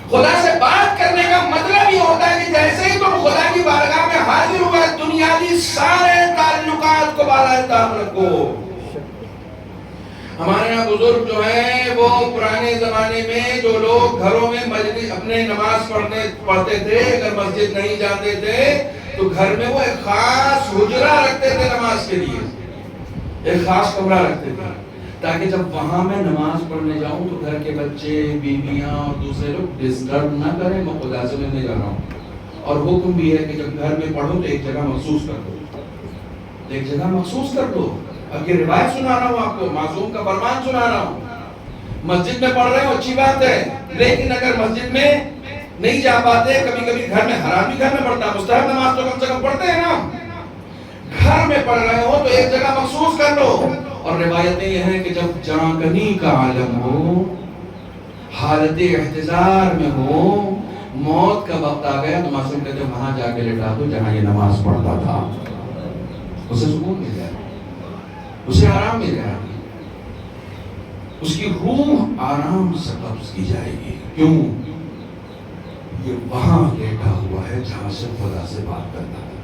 خدا سے بات کرنے کا مطلب یہ ہوتا ہے کہ جیسے ہی تم خدا کی بارگاہ میں حاضر ہوئے دنیاوی سارے تعلقات کو بالائے طاق رکھو۔ ہمارے یہاں بزرگ جو ہیں وہ پرانے زمانے میں جو لوگ گھروں میں مجلس اپنے نماز پڑھتے تھے، اگر مسجد نہیں جاتے تھے تو گھر میں وہ ایک خاص حجرہ رکھتے تھے نماز کے لیے، ایک خاص کمرہ رکھتے تھے تاکہ جب وہاں میں نماز پڑھنے جاؤں تو گھر کے بچے، بیویاں اور دوسرے لوگ ڈسٹرب نہ کریں، میں خدا سے ملنے جا رہا ہوں۔ اور حکم بھی ہے کہ جب گھر میں پڑھو تو ایک جگہ مخصوص کر دو، ایک جگہ مخصوص کر دو۔ اب یہ روایت سنا رہا ہوں آپ کو، معصوم کا فرمان سنا رہا ہوں۔ مسجد میں پڑھ رہے ہو اچھی بات ہے، لیکن اگر مسجد میں نہیں جا پاتے، کبھی کبھی گھر میں، حرام بھی گھر میں پڑھتا ہے، مستحب نماز تو کم سے کم پڑھتے ہیں نا، گھر میں پڑھ رہے ہو تو ایک جگہ مخصوص کر لو۔ اور روایتیں یہ ہیں کہ جب جاں کنی کا عالم ہو، حالت احتضار میں ہو، موت کا وقت آ گیا تو معصوم کہتے ہیں وہاں جا کے لٹا دو جہاں یہ نماز پڑھتا تھا، اسے سکون مل جائے، اسے آرام مل جائے، اس کی روح آرام سے قبض کی جائے گی۔ کیوں؟ یہ وہاں لیٹا ہوا ہے جہاں سے خدا سے بات کرتا ہے،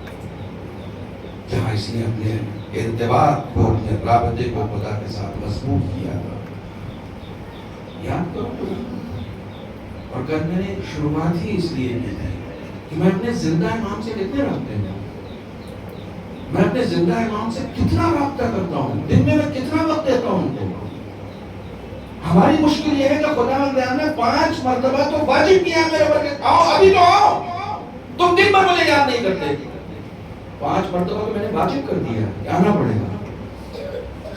جہاں اس نے اپنے ارتباط کو، اپنے رابطے کو خدا کے ساتھ مضبوط کیا تھا۔ یاد کرو، اور اگر میں نے شروعات ہی اس لیے کی ہے کہ میں اپنے زندہ امام سے کتنے رابطے میں، میں اپنے زندہ امام سے کتنا رابطہ کرتا ہوں، دن میں کتنا وقت دیتا ہوں ان کو۔ ہماری مشکل یہ ہے کہ خدا نے 5 مرتبہ تو واجب کیا میرے اوپر کہ آؤ، ابھی تو آؤ، تم دن بھر مجھے یاد نہیں کرتے۔ 5 مرتبہ تو میں نے واجب کر دیا کہ آنا پڑے گا۔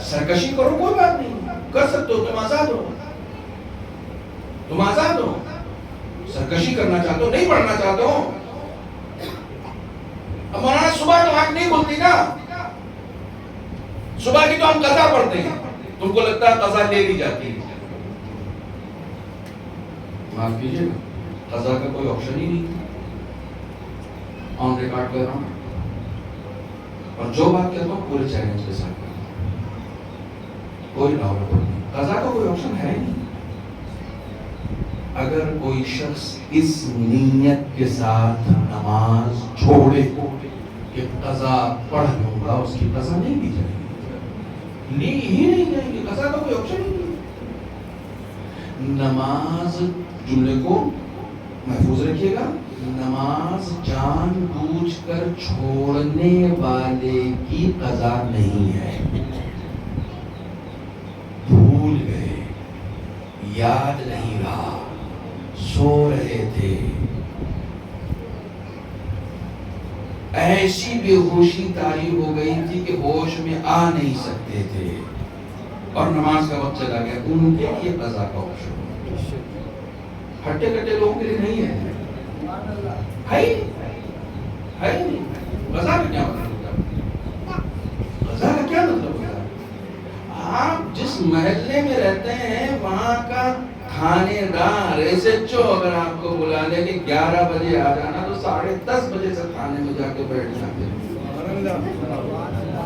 سرکشی کرو کوئی بات نہیں، کر سکتے ہو، تم آزاد ہو، تم آزاد ہو۔ سرکشی کرنا چاہتے ہو، نہیں پڑھنا چاہتے ہو، اب مولانا صبح تو آنکھ نہیں کھلتی نا، صبح کی تو ہم قضا پڑھتے ہیں، تم کو لگتا ہے قضا لے لی جاتی ہے۔ معاف کیجیے گا، قضا کا کوئی آپشن ہی نہیں، آن ریکارڈ کر رہا ہوں، اور جو بات کہتا ہوں پورے چیلنج کے ساتھ کرتا ہوں، کوئی ڈاؤٹ نہیں، قضا کا کوئی آپشن ہے نہیں۔ اگر کوئی شخص اس نیت کے ساتھ نماز چھوڑے کہ قضا پڑھ لوں گا، اس کی قضا نہیں دی جائے گی، لی ہی نہیں جائے گی، قضا کا کوئی آپشن ہی نہیں۔ نماز، جملے کو محفوظ رکھیے گا، نماز جان بوجھ کر چھوڑنے والے کی قضا نہیں ہے۔ بھول گئے، یاد نہیں رہا، سو رہے تھے، ایسی بے ہوشی طاری ہو گئی تھی کہ ہوش میں آ نہیں سکتے تھے اور نماز کا وقت چلا گیا، ان کے لیے قضا کا آپشن ہٹے کٹے لوگوں کے لیے نہیں ہے، ہے نہیں۔ قضا کا کیا مطلب ہوتا ہے؟ قضا کا کیا مطلب ہوتا ہے؟ آپ جس محلے میں رہتے ہیں وہاں کا تھانے دار، ایس ایچ او اگر آپ کو بلا لے کہ 11 بجے آ جانا تو 10:30 بجے سے تھانے میں جا کے بیٹھ جاتے ہیں۔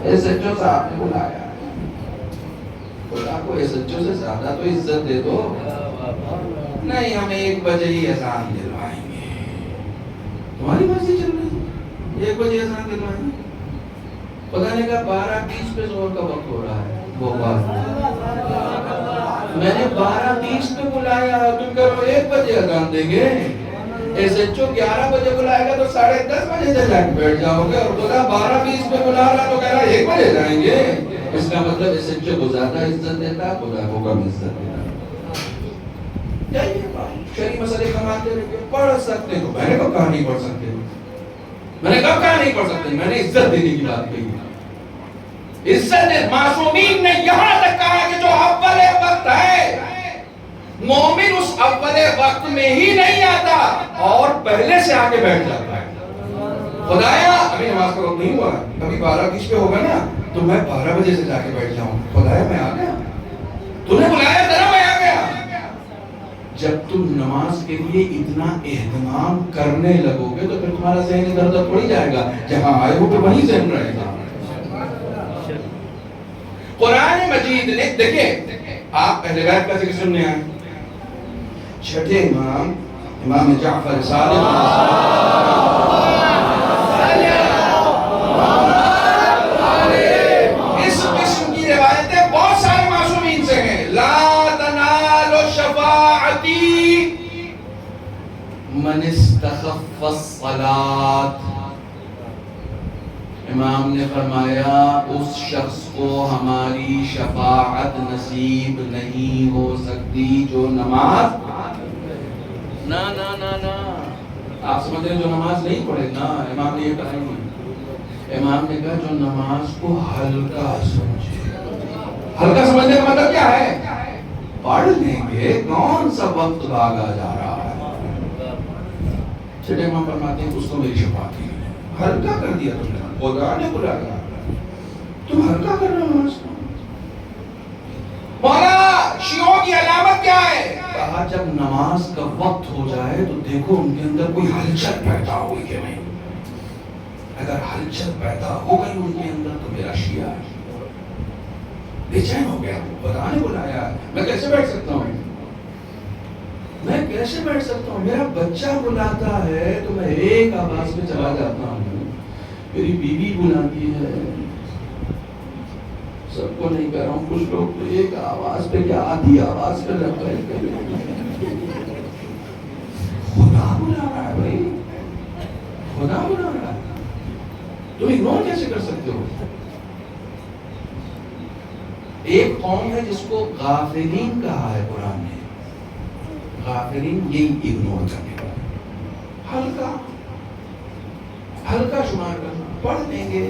ایس ایچ او صاحب نے بلایا، خدا کو ایس ایچ او سے زیادہ تو عزت دے دو۔ نہیں، ہم 1 بجے ہی اذان دلوائیں گے، تمہاری مرضی چل رہی ہے، 1 بجے اذان دلوائیں گے۔ خدا نے کہا 12:20 پہ ظہر کا وقت ہو رہا ہے، وہ بات میں نے 12:20 پہ بلایا، تم کہو 1 بجے اذان دیں گے، ایس ایچ او 11 بجے بلائے گا تو 10:30 بجے سے جا کے بیٹھ جاؤ گے، اور خدا 12:20 پہ بلا رہا تو کہہ رہا 1 بجے جائیں گے۔ اس کا مطلب ایس ایچ او کو زیادہ عزت دیتا، خدا کو کم عزت دیتا۔ شریع مسئلے کماتے رہے، پڑھ سکتے ہو، میں نے کب کہا نہیں پڑھ سکتے، میں نے کب کہا نہیں پڑھ سکتے، میں نے عزت دینے کی بات کہی۔ عزت معصومین نے یہاں تک کہا کہ جو اول وقت ہے مومن اس اول وقت میں ہی نہیں آتا اور پہلے سے آگے بیٹھ جاتا ہے. خدایا ابھی نماز کا وقت نہیں ہوا, ابھی 12:20 پہ ہوگا نا تو میں 12 بجے سے جا کے بیٹھ جاؤں. خدایا میں آ گیا, تو نے بلایا تھا میں آ گیا. جب تم نماز کے لیے اتنا اہتمام کرنے لگو گے تو پھر تمہارا ذہن ادھر ادھر تھوڑی جائے گا, جہاں آئے ہو پھر وہیں ذہن رہے گا. قرآن مجید نے دیکھیں, آپ اہل بیت کا ذکر سننے آئے, چھٹے امام امام جعفر صادق اس قسم کی روایتیں بہت سارے معصومین سے ہیں. لا تنال شفاعتی من استخف الصلاۃ. امام نے فرمایا اس شخص کو ہماری شفاعت نصیب نہیں ہو سکتی جو نماز نا نا نا نا آپ سمجھ رہے ہیں جو نماز نہیں پڑھے نا. امام نے یہ کہا نہیں, امام نے کہا جو نماز کو ہلکا سمجھے. ہلکا سمجھنے کا مطلب کیا ہے؟ پڑھ لیں گے, کون سا وقت بھاگا جا رہا ہے. چھٹے امام فرماتے ہیں اس کو میری شفاعت کی ہلکا کر دیا تم نے, خدا نے بلایا تم ہلکا کر رہے ہو نماز کو. مولا شیعوں کی علامت کیا ہے؟ کہا جب نماز کا وقت ہو جائے تو دیکھو ان کے اندر کوئی ہلچل پیدا ہوئی کہ نہیں. اگر ہلچل پیدا ہو گئی ان کے اندر تو میرا شیعہ بے چین ہو گیا, خدا نے بلایا. میں کیسے بیٹھ سکتا ہوں, میں کیسے بیٹھ سکتا ہوں؟ میرا بچہ بلاتا ہے تو میں ایک آواز میں چلا جاتا ہوں, میری بیوی بلاتی ہے, سب کو نہیں کہہ رہا ہوں, کچھ لوگ تو ایک آواز پہ کیا آدھی آواز پہ لگ رہے ہیں. خدا بلا رہا ہے بھائی, خدا بلا رہا ہے, تم اگنور کیسے کر سکتے ہو؟ ایک قوم ہے جس کو غافلین کہا ہے قرآن نے. غافلین یہی اگنور کرنے والا, ہلکا ہلکا شمار کرنا. پڑھ لیں گے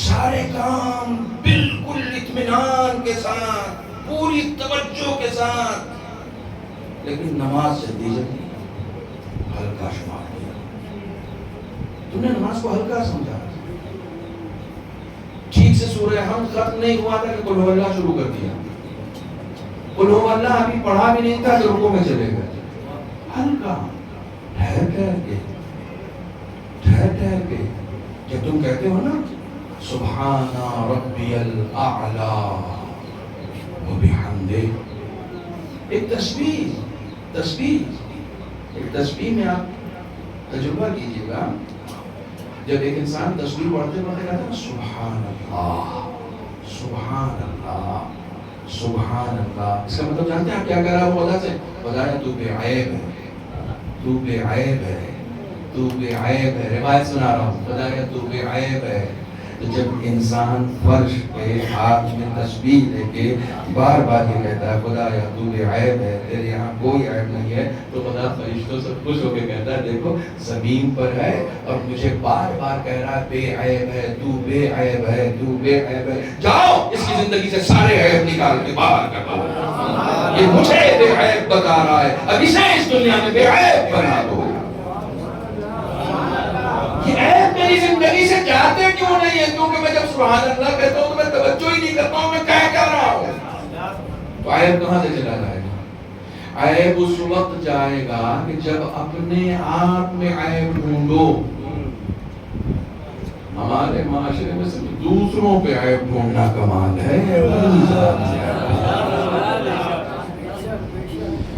سارے کام بالکل اطمینان کے ساتھ, پوری توجہ کے ساتھ, لیکن نماز جلدی جلدی ہلکا شمار کیا. تم نے نماز کو ہلکا سمجھا. ٹھیک سے سورہ حمد ختم نہیں ہوا تھا کہ قل ہو اللہ شروع کر دیا. قل ہو اللہ ابھی پڑھا بھی نہیں تھا کہ رکوع میں چلے گئے. ہلکا ٹھہر ٹھہر کے جب تم کہتے ہو نا سبحان ربی الاعلی وبحمدہ, ایک تسبیح میں آپ تجربہ کیجئے گا. جب ایک انسان تسبیح پڑھتے وقت کہتا ہے سبحان اللہ سبحان اللہ سبحان اللہ, اس کا مطلب جانتے ہیں آپ کیا کہہ رہا ہے خدا سے؟ خدایا تو بے عیب ہے, تو بے عیب ہے, تو بے عیب ہے. روایت سنا رہا ہوں, خدایا تو بے عیب ہے. تو جب انسان فرش پہ ہاتھ میں تسبیح لے کے بار بار یہ کہتا ہے خدایا تو بے عیب ہے, تیرے یہاں کوئی عیب نہیں ہے, تو خدا فرشتوں سے خوش ہو کے کہتا ہے دیکھو زمین پر ہے اور مجھے بار بار کہہ رہا ہے بے عیب ہے, تو بے عیب ہے, تو بے عیب ہے. جاؤ اس کی زندگی سے سارے عیب نکال کے باہر کر دو. یہ مجھے بے عیب بتا رہا ہے, اب اسے اس دنیا میں بے عیب بنا دو. یہ عیب میری زندگی سے جاتے کیوں نہیں ہے؟ کیونکہ میں جب سبحان اللہ کہتا ہوں تو میں توجہ ہی نہیں کرتا ہوں میں کیا رہا ہوں. تو عیب کہاں سے چلا جائے گا؟ عیب اس وقت جائے گا کہ جب اپنے آپ میں عیب ڈھونڈو. ہمارے معاشرے میں صرف دوسروں پہ عیب ڈھونڈنا کمال ہے.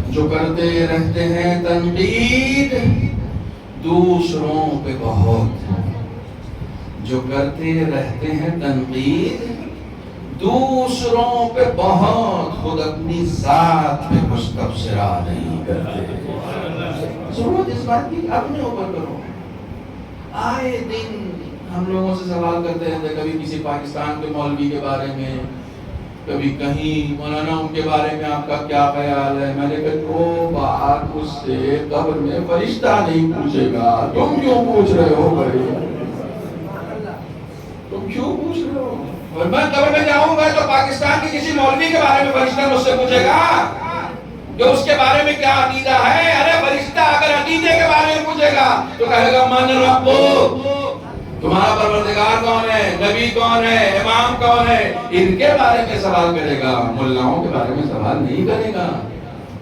جو کرتے رہتے ہیں تنقید دوسروں پہ بہت, جو کرتے رہتے ہیں تنقید دوسروں پہ بہت, خود اپنی ذات پہ کچھ تبصرہ نہیں کرتے. ضرورت اس بات کی اپنے اوپر کرو. آئے دن ہم لوگوں سے سوال کرتے رہتے, کبھی کسی پاکستان کے مولوی کے بارے میں, کبھی کہیں مولانا ان کے بارے میں آپ کا کیا خیال ہے. میں نے کہا وہ بات اس سے قبر میں فرشتہ نہیں پوچھے گا, تم کیوں پوچھ رہے ہو بھائی, تم کیوں پوچھ رہے ہو؟ اور میں قبر میں جاؤں گا تو پاکستان کے کسی مولوی کے بارے میں فرشتہ مجھ سے پوچھے گا کہ اس کے بارے میں کیا عقیدہ ہے؟ ارے فرشتہ اگر عقیدے کے بارے میں پوچھے گا تو کہے گا من ربک، تمہارا پروردگار کون ہے، نبی کون ہے، امام کون ہے، ان کے بارے میں سوال کرے گا، ملاؤں کے بارے میں سوال نہیں کرے گا۔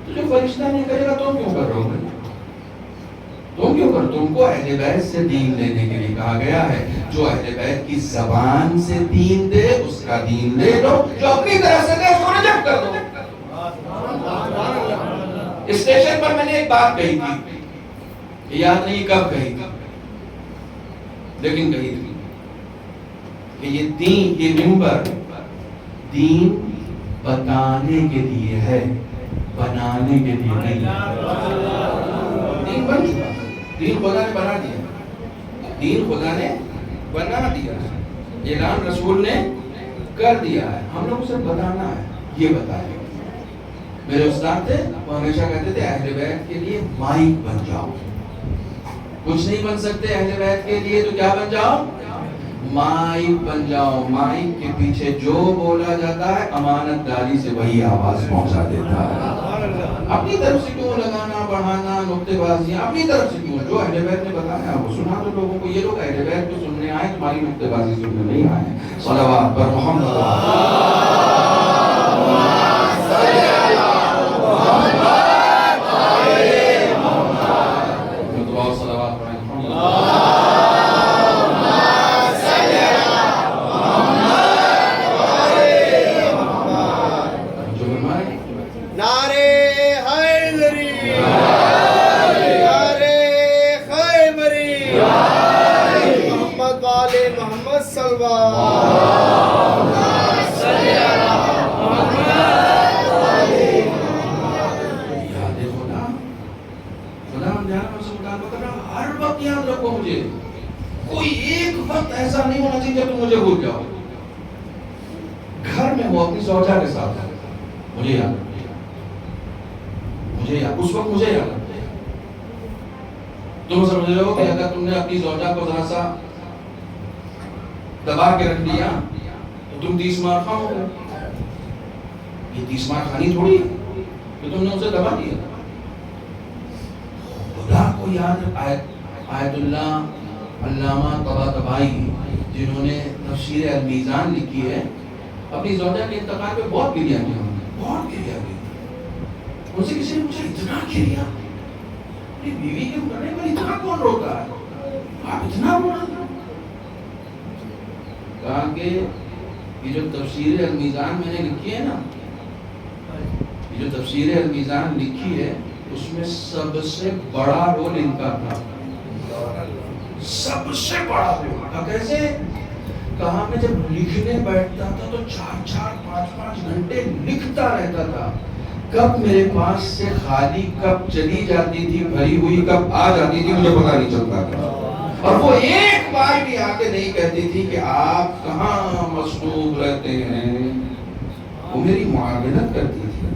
تو جو فرشتہ نہیں کرے گا تم کیوں کر رہے ہو؟ تم کیوں کر؟ تم کو اہل بیت سے دین لینے کے لیے کہا گیا ہے۔ جو اہل بیت کی زبان سے دین دے اس کا دین لے لو، جو اپنی طرف سے دے اس کو ریجیکٹ کر دو۔ اسٹیشن پر میں نے ایک بات کہی تھی، یاد نہیں کب کہی تھی لیکن کہی تھی کہ یہ دین، یہ منبر دین بتانے کے لیے ہے، بنانے کے لیے نہیں۔ دین بن چکا، دین خدا نے بنا دیا، دین خدا نے بنا دیا، اعلان رسول نے کر دیا ہے، ہم لوگ اسے بتانا ہے۔ یہ بتائیں، میرے استاد تھے وہ ہمیشہ کہتے تھے اہل بیت کے لیے مائک بن جاؤ، کچھ نہیں بن سکتے اہل بیت کے لیے تو کیا بن جاؤ؟ مائک بن جاؤ۔ مائک کے پیچھے جو بولا جاتا ہے امانت داری سے وہی آواز پہنچا دیتا ہے۔ اپنی طرف سے کیوں لگانا بڑھانا نکتے بازیاں، اپنی طرف سے کیوں؟ جو اہل بیت نے بتایا وہ سنا دو لوگوں کو۔ یہ لوگ اہل بیت کو سننے آئے، تمہاری نکتے بازی سننے نہیں آئے۔ صلوات پر محمد کوئی ایک وقت ایسا نہیں ہونا چاہیے جب تم مجھے بھول جاؤ۔ گھر میں ہو اپنی زوجہ کے ساتھ، مجھے یاد، اس وقت مجھے یاد۔ تم سمجھ رہے ہو کہ اگر تم نے اپنی زوجہ کو ذرا سا دبا کے رکھ دیا تو تم 30 مار کھاؤ گے۔ یہ 30 مار کھانی تھوڑی ہے کہ تم نے اسے دبا دیا۔ خدا کو یاد، آیت اللہ علامہ طباطبائی جنہوں نے تفسیر المیزان لکھی ہے، اپنی زوجہ کے انتقال پہ بہت گریا کیا، انہوں نے بہت گریا کیا۔ ان سے کسی نے پوچھا اتنا گریا؟ اپنی بیوی کے مرنے پر اتنا کون روتا ہے؟ آپ اتنا رونا؟ کہا کہ یہ جو تفسیر المیزان میں نے لکھی ہے نا، یہ جو تفسیر المیزان لکھی ہے اس میں سب سے بڑا رول ان کا تھا، سب سے بڑا رول تھا۔ کیسے؟ کہاں میں جب لکھنے بیٹھتا تھا تو 4-4 5-5 گھنٹے لکھتا رہتا تھا۔ کب میرے پاس سے خالی کب چلی جاتی تھی، بھری ہوئی کب آ جاتی تھی، مجھے پتا نہیں چلتا تھا۔ اور وہ ایک بار بھی آ کے نہیں کہتی تھی کہ آپ کہاں مصروف رہتے ہیں۔ وہ میری معاونت کرتی تھی،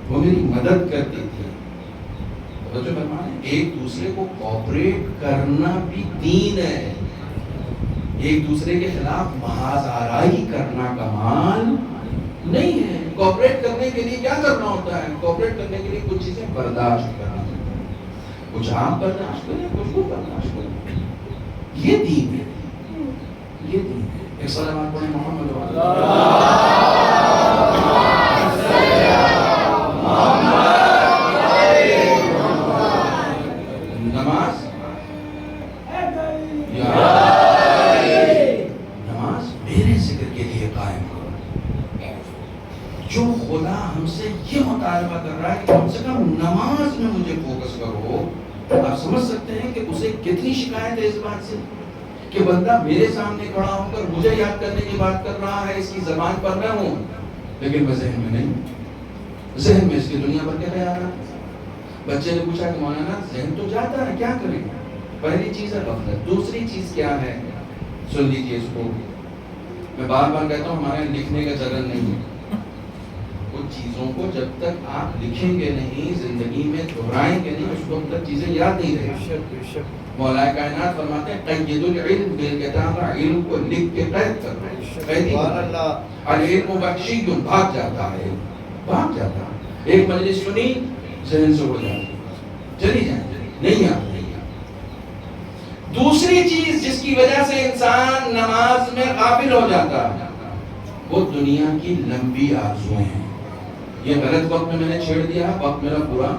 وہ میری مدد کرتی تھی۔ ایک دوسرے کو کوآپریٹ کرنا بھی دین ہے۔ ایک دوسرے کے خلاف محاذ آرائی کرنا کمال نہیں ہے۔ کوآپریٹ کرنے کے لیے کیا کرنا ہوتا ہے؟ کوآپریٹ کرنے کے لیے کچھ چیزیں برداشت کرنا ہوتا ہے، کچھ آپ برداشت کریں، کچھ وہ برداشت کریں۔ یہ دین ہے، یہ دین ہے۔ ایک سلام پڑھیں محمد نماز میرے ذکر کے لیے قائم کرو۔ جو خدا ہم سے یہ مطالبہ کر رہا ہے کہ کم سے کم نماز میں مجھے فوکس کرو، آپ سمجھ سکتے ہیں کہ اسے کتنی شکایت ہے اس بات سے کہ بندہ میرے سامنے کھڑا ہو کر مجھے یاد کرنے کی بات کر رہا ہے، اس کی زبان پر میں ہوں لیکن میں ذہن میں نہیں، ذہن میں اس کی دنیا بھر کے خیالات۔ بچے نے پوچھا کہ مولانا ذہن تو جاتا ہے، کیا کریں؟ پہلی چیز ہے غفلت، دوسری چیز کیا ہے؟ سن لیجیے اس کو، میں بار بار کہتا ہوں ہمارے لکھنے کا چلن نہیں ہے۔ کچھ چیزوں کو جب تک آپ لکھیں گے نہیں، زندگی میں دہرائیں گے نہیں، اس وقت تک چیزیں یاد نہیں رہیں۔ مولا کائنات فرماتے ہیں قید العلم بالکتابہ، علم کو لکھ کے قید کرنا ہے، سبحان اللہ۔ العلم بخشی بھاگ جاتا ہے، بھاگ جاتا ہے۔ ایک مجلس سنی ذہن سے ہو جاتی، چلی جائیں، نہیں آتی۔ دوسری چیز جس کی وجہ سے انسان نماز میں غافل ہو جاتا ہے وہ دنیا کی لمبی آرزویں ہیں۔ یہ غلط وقت میں نے چھیڑ دیا، وقت میرا پورا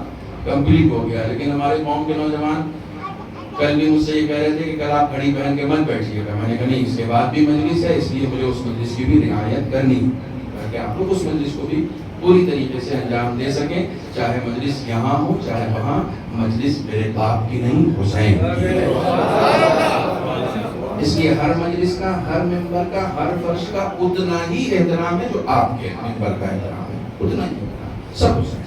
کمپلیٹ ہو گیا، لیکن ہمارے قوم کے نوجوان کل بھی مجھ سے یہ کہہ رہے تھے کہ کل آپ گھڑی پہن کے مت بیٹھیے گا۔ میں نے کہا نہیں، اس کے بعد بھی مجلس ہے، اس لیے مجھے اس مجلس کی بھی رعایت کرنی ہے کہ آپ لوگ اس مجلس کو بھی پوری طریقے سے انجام دے سکیں، چاہے مجلس یہاں ہو چاہے وہاں، مجلس میرے باپ کی نہیں حسین کی ہے۔ اس لیے ہر مجلس کا، ہر ممبر کا، ہر فرش کا اتنا ہی احترام ہے جو آپ کے ممبر کا احترام ہے، اتنا ہی احترام، سب حسین۔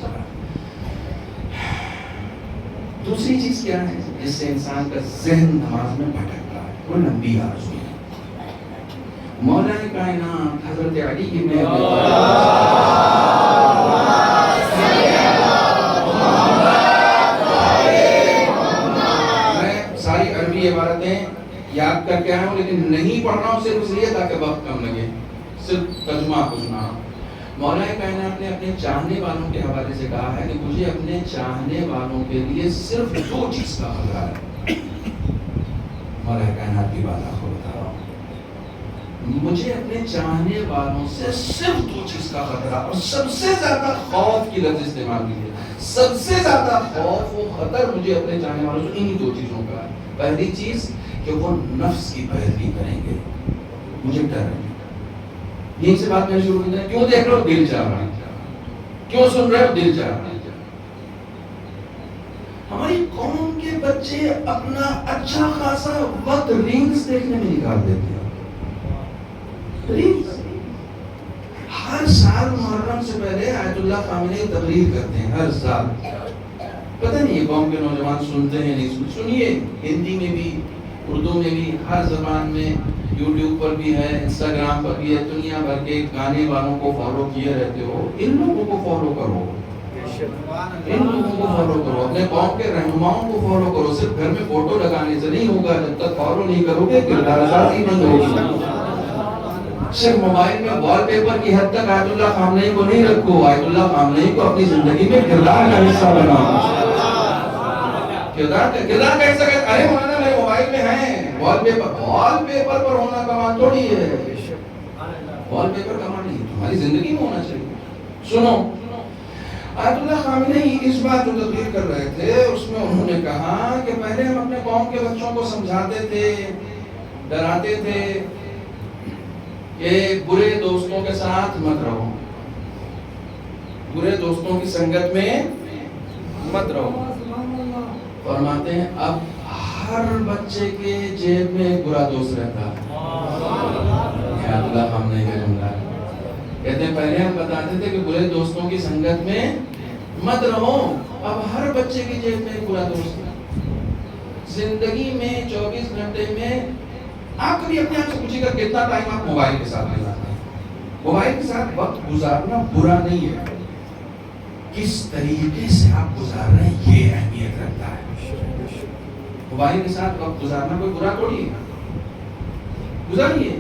دوسری چیز کیا ہے جس سے انسان کا ذہن نماز میں بھٹکتا ہے؟ وہ لمبی آرزو ہے۔ مولا کائنات حضرت علی ابن ابی میں ساری عربی عبارتیں یاد کر کے آیا ہوں، لیکن نہیں پڑھ رہا ہوں صرف اس لیے تاکہ وقت کم لگے، صرف ترجمہ کو سنا۔ مولا کائنات نے اپنے چاہنے والوں کے حوالے سے کہا ہے کہ مجھے اپنے چاہنے والوں کے لیے صرف دو چیز کا خطرہ ہے۔ مولا کائنات کی بات آپ کو بتا رہا ہوں، مجھے اپنے چاہنے والوں سے صرف دو چیز کا خطرہ، اور سب سے زیادہ خوف کی لفظ استعمال کی ہے، سب سے زیادہ خوف و خطر مجھے اپنے چاہنے والوں سے انہی دو چیزوں کا ہے۔ پہلی چیز کہ وہ نفس کی پیروی کریں گے، مجھے ڈر ہے۔ یہیں سے بات میں شروع کی ہے، کیوں دیکھ رہے ہو؟ دل چاہ رہا ہے، کیوں سن رہے ہو؟ دل چاہ رہا ہے۔ ہماری قوم کے بچے اپنا اچھا خاصا وقت ریلز دیکھنے میں نکال دیتے ہیں۔ ریلز ہر سال محرم سے پہلے آیت اللہ خامنہئی تقریر کرتے ہیں، ہر سال۔ پتہ نہیں یہ قوم کے نوجوان سنتے ہیں نہیں سنیے، ہندی میں بھی، اردو میں بھی، ہر زبان میں، یوٹیوب پر بھی ہے، انسٹاگرام پر بھی ہے، دنیا بھر کے گانے والوں کو فالو کیے رہتے ہو، ان لوگوں کو فالو کرو، ان لوگوں کو فالو کرو، اپنے قوم کے رہنماؤں کو فالو کرو۔ صرف گھر میں فوٹو لگانے سے نہیں ہوگا، جب تک فالو نہیں کرو گے کردار سازی نہیں ہوگی۔ صرف موبائل میں وال پیپر کی حد تک آیت اللہ خامنہئی کو نہیں رکھو، آیت اللہ خامنہئی کو اپنی زندگی میں کردار کا حصہ بناؤ۔ کردار کا حصہ کہ ارے مولانا میرے موبائل میں ہیں وال پیپر پر ہونا کمال تھوڑی ہے، وال پیپر کمال نہیں، تمہاری زندگی میں ہونا چاہیے۔ سنو، آیت اللہ خامنہئی اس بات جو تقریر کر رہے تھے اس میں انہوں نے کہا کہ پہلے ہم اپنے قوم کے بچوں کو سمجھاتے تھے، ڈراتے تھے کہ برے دوستوں کے ساتھ مت رہو، برے دوستوں کی سنگت میں مت رہو۔ فرماتے ہیں اب ہر بچے کے جیب میں ایک برا دوست رہتا ہے۔ آیت اللہ خامنہئی کا جملہ ہے، کہتے ہیں پہلے ہم بتاتے تھے کہ برے دوستوں کی سنگت میں مت رہو، اب ہر بچے کی جیب میں ایک برا دوست ہے۔ زندگی میں 24 گھنٹے میں آپ کبھی اپنے آپ سے پوچھیے گا کتنا ٹائم آپ موبائل کے ساتھ گزارتے ہیں؟ موبائل کے ساتھ وقت گزارنا برا نہیں ہے، کس طریقے سے آپ گزار رہے ہیں یہ اہمیت رکھتا ہے۔ موبائل کے ساتھ وقت گزارنا کوئی برا تھوڑی ہے، گزاریے۔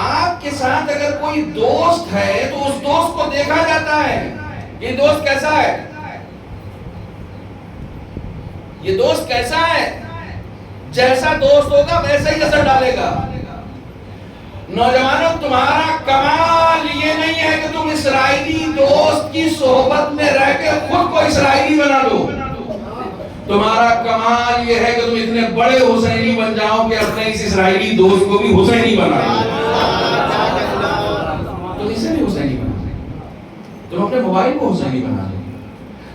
آپ کے ساتھ اگر کوئی دوست ہے تو اس دوست کو دیکھا جاتا ہے، یہ دوست کیسا ہے، یہ دوست کیسا ہے، جیسا دوست ہوگا ویسا ہی اثر ڈالے گا۔ نوجوانوں، تمہارا کمال یہ نہیں ہے کہ تم اسرائیلی دوست کی صحبت میں رہ کے خود کو اسرائیلی بنا لو، تمہارا کمال یہ ہے کہ تم اتنے بڑے حسینی بن جاؤ کہ اپنے اس اسرائیلی دوست کو بھی حسینی بنا لو۔ تم اسے بھی حسینی بنا لو، تم اپنے موبائل کو حسینی بنا لو،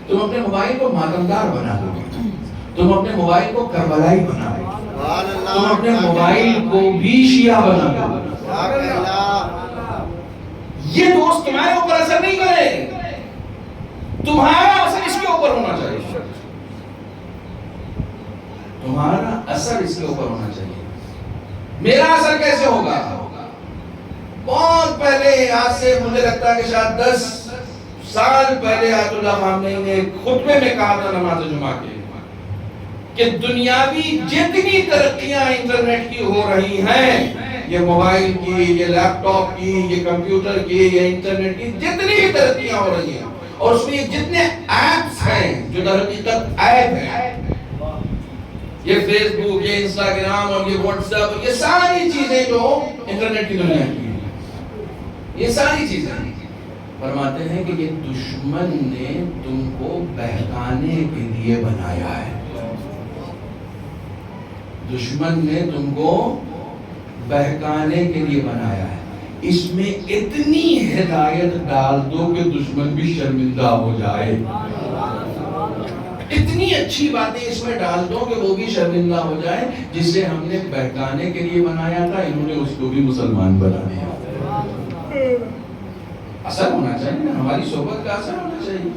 تم اپنے موبائل کو ماتمدار بنا لو، تم اپنے موبائل کو کربلائی بنا لو، تم اپنے موبائل کو بھی شیعہ بنا لو۔ یہ دوست تمہارے اوپر اثر نہیں کرے، تمہارا اثر اس کے اوپر ہونا چاہیے، تمہارا اثر اس کے اوپر ہونا چاہیے۔ میرا اثر کیسے ہوگا؟ بہت پہلے، آج سے مجھے لگتا ہے کہ شاید 10 سال پہلے آیت اللہ خامنہئی نے خطبے میں کہا تھا نماز جمعہ کے، کہ دنیاوی جتنی ترقیاں انٹرنیٹ کی ہو رہی ہیں، یہ موبائل کی، یہ لیپ ٹاپ کی، یہ کمپیوٹر کی، یہ انٹرنیٹ کی جتنی بھی ترقیاں ہو رہی ہیں، اور اس میں جتنے ایپس ہیں جو در حقیقت ایپ ہیں، یہ فیس بک، یہ انسٹاگرام اور یہ واٹس ایپ، یہ ساری چیزیں جو انٹرنیٹ کی دنیا کی ہیں، یہ ساری چیزیں فرماتے ہیں کہ یہ دشمن نے تم کو بہکانے کے لیے بنایا ہے. دشمن نے تم کو بہکانے کے لیے بنایا ہے. اس میں اتنی ہدایت ڈال دو کہ دشمن بھی شرمندہ ہو جائے. اتنی اچھی باتیں اس میں ڈال دو کہ وہ بھی شرمندہ ہو جائے. جسے ہم نے بہکانے کے لیے بنایا تھا، انہوں نے اس کو بھی مسلمان بنا دیا. اثر ہونا چاہیے نا، ہماری صحبت کا اثر ہونا چاہیے.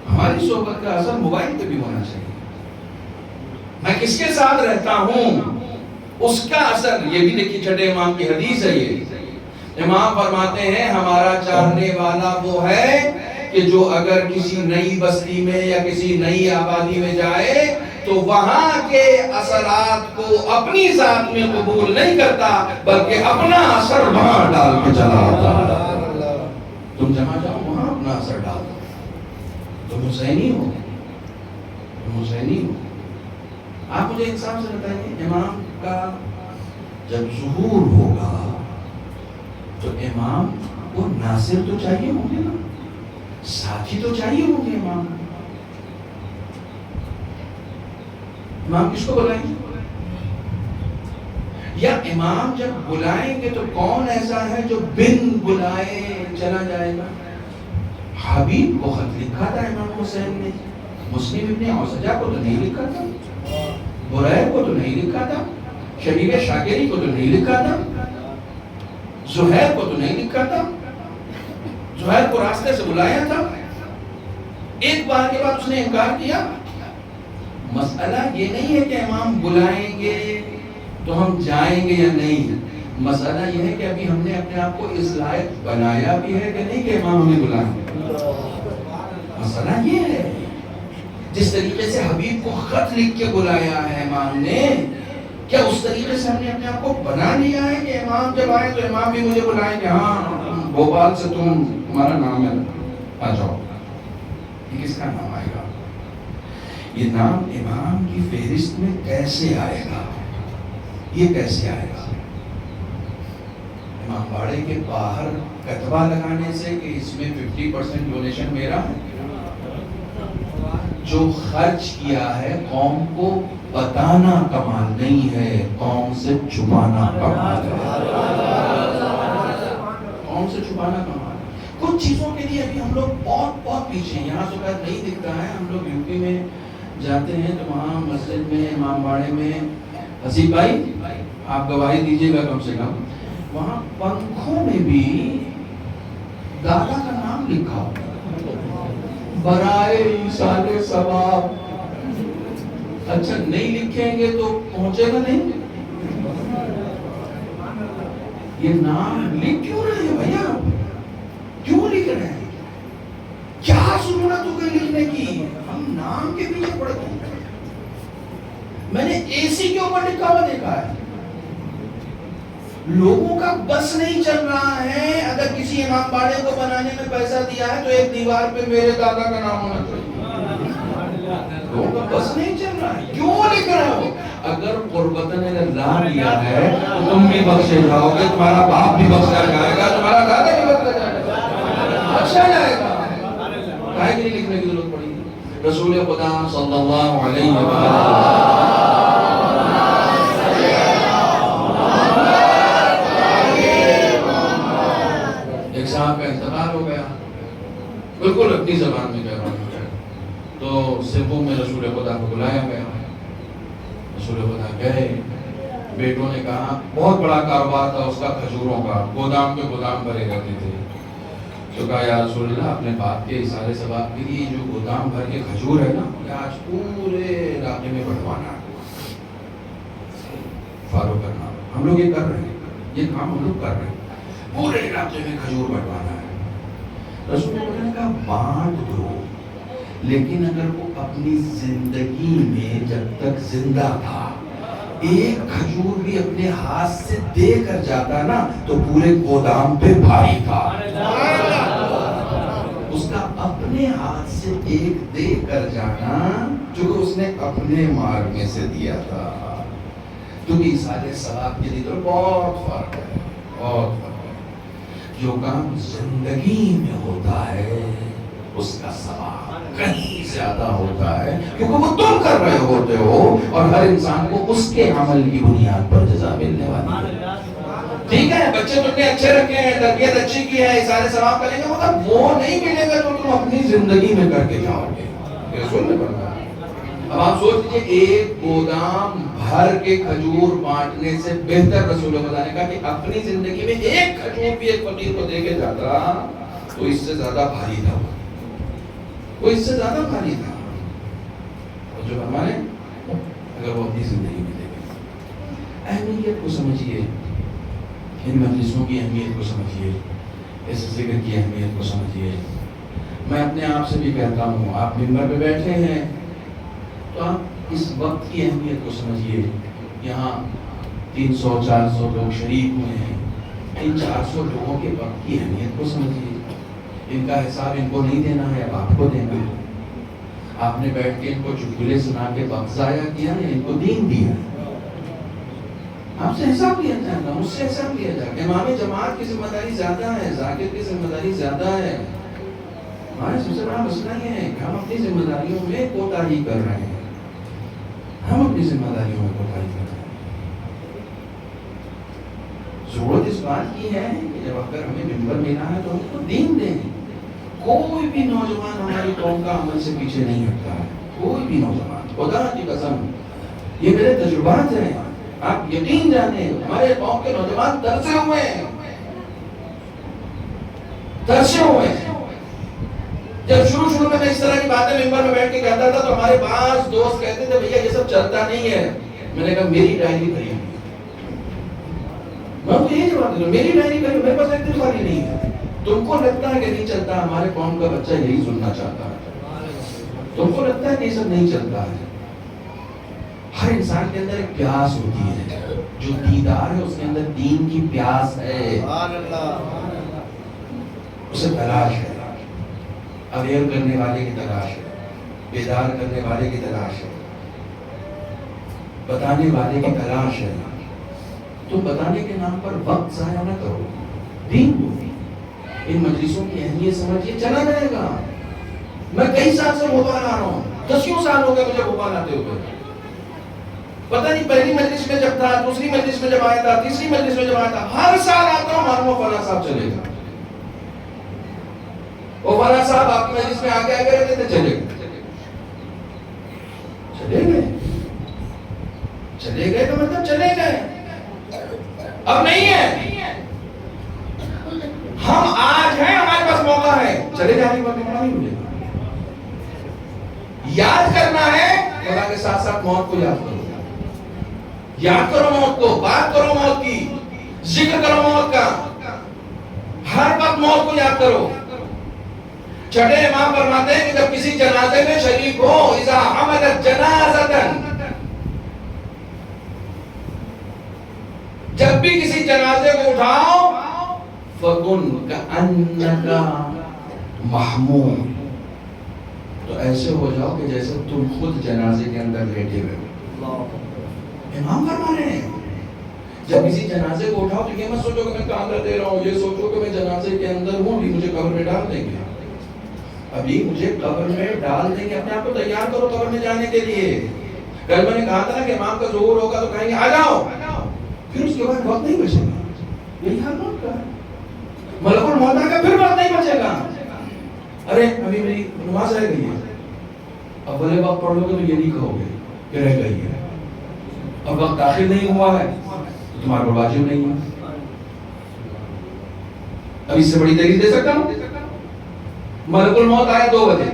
ہماری صحبت کا اثر موبائل پہ بھی ہونا چاہیے. میں کس کے ساتھ رہتا ہوں اس کا اثر. یہ بھی دیکھیے چھٹے امام کی حدیث ہے. یہ امام فرماتے ہیں ہمارا چاہنے والا وہ ہے کہ جو اگر کسی نئی بستی میں یا کسی نئی آبادی میں جائے تو وہاں کے اثرات کو اپنی ذات میں قبول نہیں کرتا، بلکہ اپنا اثر وہاں ڈال کے چلا آتا. تم جہاں جاؤ وہاں اپنا اثر ڈال دو. تم حسینی ہو، تم حسینی ہو. آپ مجھے انصاف سے بتائیے، امام کا جب ظہور ہوگا تو امام کو ناصر تو چاہیے ہوں گے نا، ساتھی تو چاہیے ہوں گے. امام کس کو بلائیں گے؟ یا امام جب بلائیں گے تو کون ایسا ہے جو بن بلائے چلا جائے گا؟ حبیب کو خط لکھا تھا امام حسین نے، مسلم ابن اوسجہ کو تو نہیں لکھا تھا، برائے کو تو نہیں لکھا تھا، شبیب شاکری کو تو نہیں لکھا تھا، زہیر کو تو نہیں لکھا تھا. زہیر کو راستے سے بلایا تھا، ایک بار کے بعد اس نے انکار کیا. مسئلہ یہ نہیں ہے کہ امام بلائیں گے تو ہم جائیں گے یا نہیں. مسئلہ یہ ہے کہ ابھی ہم نے اپنے آپ کو اس لائق بنایا بھی ہے کہ نہیں کہ امام ہمیں بلائیں. مسئلہ یہ ہے جس طریقے سے حبیب کو خط لکھ کے بلایا ہے امام نے، کیا اس طریقے سے ہم نے اپنے آپ کو بنا لیا ہے کہ امام جب آئے تو امام بھی مجھے بلائیں کہ ہاں بھوپال سے تمہارا نام ہے، آ جاؤ. یہ کس کا نام آئے گا؟ یہ نام امام کی فہرست میں کیسے آئے گا؟ یہ کیسے آئے گا؟ امام باڑے کے باہر کتبہ لگانے سے کہ اس میں 50% ڈونیشن میرا ہے. جو خرچ کیا ہے قوم کو بتانا کمال نہیں ہے، قوم سے چھپانا کمال ہے. قوم سے چھپانا کمال ہے. کچھ چیزوں کے لیے ابھی ہم لوگ بہت پیچھے ہیں. یہاں تو نہیں دکھتا ہے. ہم لوگ یوپی میں جاتے ہیں تو وہاں مسجد میں امام باڑے میں، حسیب بھائی آپ گواہی دیجیے گا کم سے کم، وہاں پنکھوں میں بھی دادا کا نام لکھا ہوتا ہے، برائے ایصال ثواب. اچھا نہیں لکھیں گے تو پہنچے گا نہیں. یہ نام لکھ کیوں رہے ہیں بھیا؟ کیوں لکھ رہے ہیں؟ کیا ضرورت ہو گئی لکھنے کی؟ ہم نام کے پیچھے پڑ گئے. میں نے اے سی کے اوپر لکھا ہوا دیکھا ہے. لوگوں کا بس نہیں چل رہا ہے. اگر کسی امام باڑے کو بنانے میں پیسہ دیا ہے تو ایک دیوار پہ میرے دادا کا نام ہونا چاہیے. لوگوں کا بس نہیں چل رہا ہے. کیوں لکھ رہا ہو؟ اگر قربتاً اللہ لیا ہے تو تم بھی بخشے جاؤ گے، تمہارا باپ بھی بخشا جائے گا، تمہارا دادا بھی بخشا جائے گا، بخشا جائے گا. کائے کے لیے لکھنے کی ضرورت پڑی ہے؟ رسول خدا صلی اللہ علیہ وسلم صاحب کا انتقال ہو گیا، بالکل اپنی زبان میں کہہ رہا ہوں. تو سبوں میں رسول خدا کو بلایا گیا. رسول خدا گئے. بیٹوں نے کہا، بہت بڑا کاروبار تھا اس کا کھجوروں کا، گودام کے گودام بھرے رہتے تھے. تو کہا یا رسول اللہ اپنے باپ کے اثارے ثواب کے لیے جو گودام بھر کے کھجور ہے نا، یہ آج پورے علاقے میں بٹوانا ہے، فارغ کرنا. ہم لوگ یہ کر رہے ہیں، یہ کام ہم لوگ کر رہے ہیں، پورے علاقے میں کھجور بٹوانا ہے. رسول اللہ نے کہا بانٹ دو. لیکن اگر وہ اپنی زندگی میں جب تک زندہ تھا ایک کھجور بھی اپنے ہاتھ سے دے کر جاتا نا تو پورے گودام پہ بھاری تھا. اس کا اپنے ہاتھ سے ایک دے کر جانا جو اس نے اپنے مال میں سے دیا تھا. تو بھی سارے ثواب کے لیے تو بہت فرق ہے, بہت فرق ہے. جو کام زندگی میں ہوتا ہے اس کا ثواب کہیں زیادہ ہوتا ہے کیونکہ وہ تم کر رہے ہوتے ہو اور ہر انسان کو اس کے عمل کی بنیاد پر جزا ملنے والی ہے. ٹھیک ہے, بچے تم نے اچھے رکھے ہیں, تربیت اچھی کی ہے, سارے ثواب کریں گے, مگر وہ نہیں ملے گا جو تم اپنی زندگی میں کر کے جاؤ گے. رسول نے فرمایا. اب آپ سوچ لیجیے ایک گودام بھر کے کھجور بانٹنے سے بہتر رسول اللہ نے کہا کہ اپنی زندگی میں ایک کھجور بھی ایک فقیر کو دے کے جاتا تو اس سے زیادہ بھاری تھا, وہ اس سے زیادہ بھاری تھا. اور جو ہمارے اگر وہ اپنی زندگی میں دے گے, اہمیت کو سمجھیے, ان مجلسوں کی اہمیت کو سمجھیے, اس ذکر کی اہمیت کو سمجھیے. میں اپنے آپ سے بھی کہتا ہوں, آپ منبر پہ بیٹھے ہیں تو آپ اس وقت کی اہمیت کو سمجھیے. یہاں 300-400 لوگ شریک ہوئے ہیں, ان 400 لوگوں کے وقت کی اہمیت کو سمجھیے. ان کا حساب ان کو نہیں دینا ہے, اب آپ کو دینا ہے. آپ نے بیٹھ کے ان کو چٹکلے سنا کے وقت ضائع کیا یا ان کو دین دیا؟ آپ سے حساب لیا جائے گا, مجھ سے حساب لیا جائے گا. امام جماعت کی ذمہ داری زیادہ ہے, ذاکر کی ذمہ داری زیادہ ہے. ہمارے سب سے بڑا مسئلہ یہ ہے کہ ہم اپنی ذمہ داریوں میں کوتاہی کر رہے ہیں. ہم اپنی ذمہ داریوں میں کوتاہی کر رہے ہیں. ضرورت اس بات کی ہے کہ جب اگر ہمیں منبر ملا ہے تو ہم کو دین دیں. کوئی بھی نوجوان ہماری قوم کا عمل سے پیچھے نہیں ہٹتا ہے, کوئی بھی نوجوان. خدا کی قسم, یہ میرے تجربات ہیں, آپ یقین جانیں. ہمارے قوم کے نوجوان ترسے ہوئے ہیں, ترسے ہوئے ہیں. جب شروع میں اس طرح کی باتیں منبر میں بیٹھ کے کہتا تھا تو ہمارے بعض دوست کہتے تھے بھیا یہ سب چلتا نہیں ہے. میں نے کہا میری ڈائری بھری, میں تو یہی جواب دیتا ہوں, میری ڈائری بھری, میرے پاس ایک دن والی نہیں ہے. تم کو لگتا ہے کہ نہیں چلتا, ہمارے قوم کا بچہ یہی سننا چاہتا ہے. تم کو لگتا ہے کہ یہ سب نہیں چلتا ہے. ہر انسان کے اندر ایک پیاس ہوتی ہے, جو دیدار ہے اس کے اندر دین کی پیاس ہے, اسے تلاش ہے, اویئر کرنے والے کی تلاش ہے, بیدار کرنے والے کی تلاش ہے, بتانے والے کی تلاش ہے. تو بتانے کے نام پر وقت ضائع نہ کرو, دین کو. ان مجلسوں کی اہمیت سمجھیے, چلا جائے گا. میں کئی سال سے بھوپال آ رہا ہوں, 10 سال ہو گئے مجھے بھوپال آتے ہوئے. پتہ نہیں پہلی مجلس میں جب تھا, دوسری مجلس میں جب آیا تھا, تیسری مجلس میں جب آیا تھا, ہر سال آتا ہوں معلوم فلاں صاحب چلے گا. وہ فلاں صاحب آپ کی مجلس میں آگے آگے رہتے تھے, چلے گئے. چلے گئے, چلے گئے کا مطلب چلے گئے, اب نہیں ہے. ہم آج ہیں, ہمارے پاس موقع ہے, چلے جانے کا موقع نہیں ملے گا. یاد کرنا ہے, خدا کے ساتھ ساتھ موت کو یاد کرو. یاد کرو موت کو, بات کرو موت کی, ذکر کرو موت کا, ہر وقت موت کو یاد کرو. چھٹے امام فرماتے ہیں کہ جب کسی جنازے میں شریک ہو, اذا حملت جنازتن, جب بھی کسی جنازے کو اٹھاؤ, فَكُنْ كَأَنَّكَ مَحْمُومٌ, تو ایسے ہو جاؤ کہ جیسے تم خود جنازے کے اندر لیٹے ہوئے. امام فرما رہے ہیں جب کسی جنازے کو اٹھاؤ تو یہ مت سوچو کہ میں کاندھا دے رہا ہوں, یہ سوچو کہ میں جنازے کے اندر ہوں, ابھی مجھے قبر میں ڈال دیں گے, ابھی مجھے قبر میں ڈال دیں گے. اپنے آپ کو تیار کرو قبر میں جانے کے لیے. کل میں نے کہا تھا نا کہ امام کا ظہور ہوگا تو کہیں گے آ جاؤ, پھر اس کے بعد وقت نہیں بچے گا. یہی حال موت کا ہے, ملک الموت آ گیا پھر وقت نہیں بچے گا. ارے ابھی میری نماز رہ گئی ہے, اب بولے وقت پڑھ لو گے تو یہ نہیں کہو گے کہ رہ گئی ہے. اب وقت داخل نہیں ہوا ہے تو تمہارے پر واجب نہیں ہے. اب اس سے بڑی دلیل دے سکتا ہوں, ملک الموت آیا 2 بجے,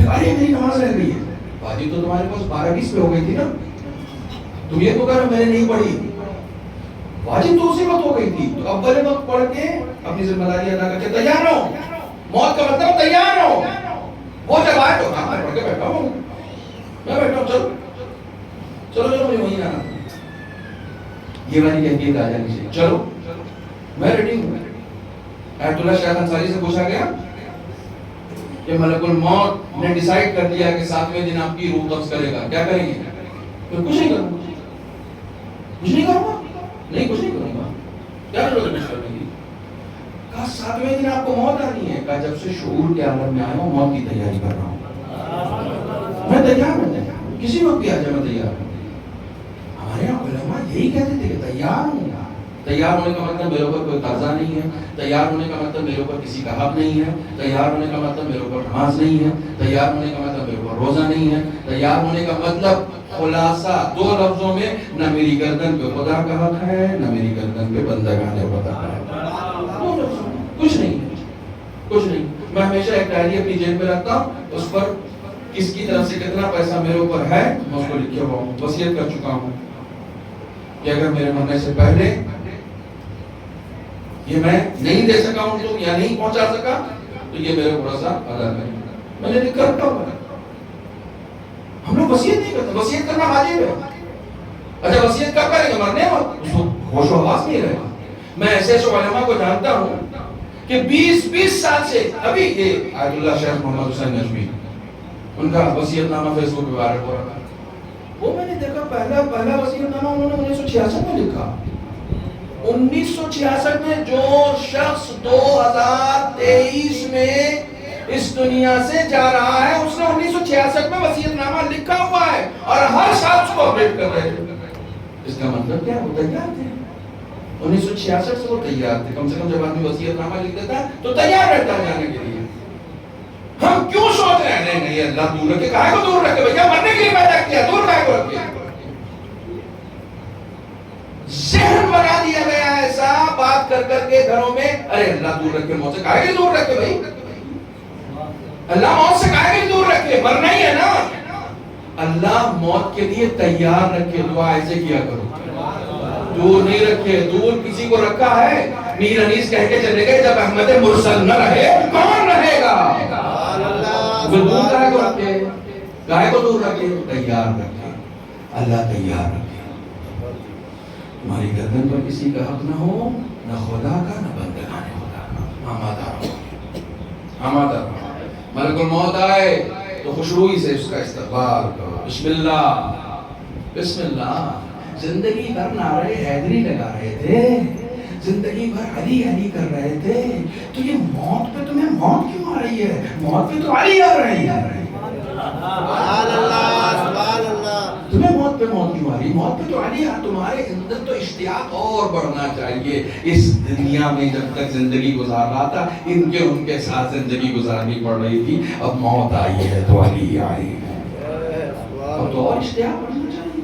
ارے میری نماز رہ گئی ہے. واجب تو تمہارے پاس 12:20 پہ ہو گئی تھی نا, تم یہ تو کہہ رہے میں نے نہیں پڑھی, واجب تو اسی وقت ہو گئی تھی. تو اول وقت پڑھ کے اپنی ذمہ داری ادا کر کے تیار ہو. موت کا مطلب تیار ہو. وہ جب آئے تو میں پڑھ کے بیٹھا ہوں، میں بیٹھا ہوں، چلو چلو چلو مجھے وہیں جانا، یہ والی کیفیت آ جانی چاہیے، چلو میں ریڈی ہوں۔ آیت اللہ شیخ انصاری سے پوچھا گیا کہ ملک الموت نے ڈیسائیڈ کر دیا کہ 7ویں دن آپ کی روح قبض کرے گا، کیا کریں گے؟ میں کچھ نہیں کروں گا، کچھ نہیں کروں گا، نہیں کچھ نہیں کروں گا، کیا ضرورت ہے کچھ کرنے کی؟ کہا 7ویں دن آپ کو موت آنی ہے، کہا جب سے شعور کے عالم میں آیا ہوں موت کی تیاری کر رہا ہوں، میں تیار ہوں، کسی وقت بھی آ جائے میں تیار ہوں۔ ہمارے یہاں علماء یہی کہتے تھے کہ تیار ہوں، تیار ہونے کا مطلب میرے اوپر کوئی قرضہ نہیں ہے، تیار ہونے کا مطلب میرے اوپر کسی کا حق نہیں ہے، تیار ہونے کا مطلب میرے اوپر نماز نہیں ہے، تیار ہونے کا مطلب میرے اوپر روزہ نہیں ہے، تیار ہونے کا مطلب خلاصہ 2 لفظوں میں نہ میری گردن پہ خدا کا حق ہے نہ میری گردن پہ بندگان خدا کا حق ہے، کچھ نہیں، کچھ نہیں۔ میں ہمیشہ ایک ڈائری اپنی جیب میں رکھتا ہوں، اس پر کس کی طرف سے کتنا پیسہ میرے اوپر ہے میں اس کو لکھے ہوا ہوں، وصیت کر چکا ہوں کہ اگر میرے مرنے سے پہلے یہ میں نہیں دے سکا ہوں تو یا نہیں پہنچا سکا تو یہ میرے اوپر ادا کریں، میں نے لکھ کر رکھا ہوا ہے۔ ہم لوگ وصیت نہیں کرتے، وصیت کرنا واجب ہے۔ اچھا وصیت کب کریں گے؟ مرنے وقت، اس کو ہوش و حواس نہیں رہے گا۔ میں ایسے ایسے علماء کو جانتا ہوں کہ 20 سال سے، ابھی یہ آیت اللہ شیخ محمد حسین نجمی ان کا وصیت نامہ فیس بک پہ وائرل ہو رہا تھا، وہ میں نے دیکھا پہلا وصیت نامہ انہوں نے 1966 میں لکھا۔ 1966 میں جو شخص 2023 میں اس دنیا سے جا رہا ہے اس نے 1966 میں وصیت نامہ لکھا ہوا ہے اور ہر سال اس کو اپڈیٹ کر رہے ہیں۔ اس کا مطلب کیا؟ وہ تیار تھے 1966 سے، وہ تیار تھے۔ کم سے کم جب آدمی وصیت نامہ لکھ دیتا ہے تو تیار رہتا ہے جانے کے لیے۔ ہم کیوں سوچ رہے ہیں نہیں اللہ دور رکھے؟ کہاں کو دور رکھے؟ بھیا مرنے کے لیے پیدا کیا، دور کہاں کو رکھے؟ ذہن بنا دیا گیا ایسا بات کر کر کے گھروں میں، ارے اللہ دور رکھے، موت سے کہا کہ دور رکھے بھائی، اللہ موت سے کہا کہ دور رکھے، مرنا ہی ہے نا۔ اللہ موت کے لیے تیار رکھے، دعا ایسے کیا کرو، دور نہیں رکھے۔ دور کسی کو رکھا ہے؟ میر انیس کہہ کے چلے گئے جب احمد مرسل نہ رہے کون رہے گا؟ وہ دور کہے کو رکھے، کہے کو دور رکھے، تیار رکھے، اللہ تیار رکھے۔ تمہاری گردن پر کسی کا حق نہ ہو، نہ خدا کا نہ بندگان خدا کا۔ آمادہ رہو، آمادہ رہو۔ ملک الموت آئے تو خوشروئی سے اس کا استقبال کرو، بسم اللہ بسم اللہ۔ زندگی بھر نعرے حیدری لگا رہے تھے، زندگی بھر علی علی کر رہے تھے، تو یہ موت پہ تمہیں موت کیوں آ رہی ہے؟ موت پہ تو علی آ رہے ہیں۔ سبحان اللہ سبحان اللہ۔ تمہیں موت پہ موت کیوں آ رہی؟ موت پہ تو علی ہے۔ تمہارے اندر تو اشتیاق اور بڑھنا چاہیے۔ اس دنیا میں جب تک زندگی گزار رہا تھا ان کے ساتھ زندگی گزارنی پڑ رہی تھی، اب موت آئی ہے تو علی آئی ہے، اب تو اور اشتیاق بڑھنا چاہیے،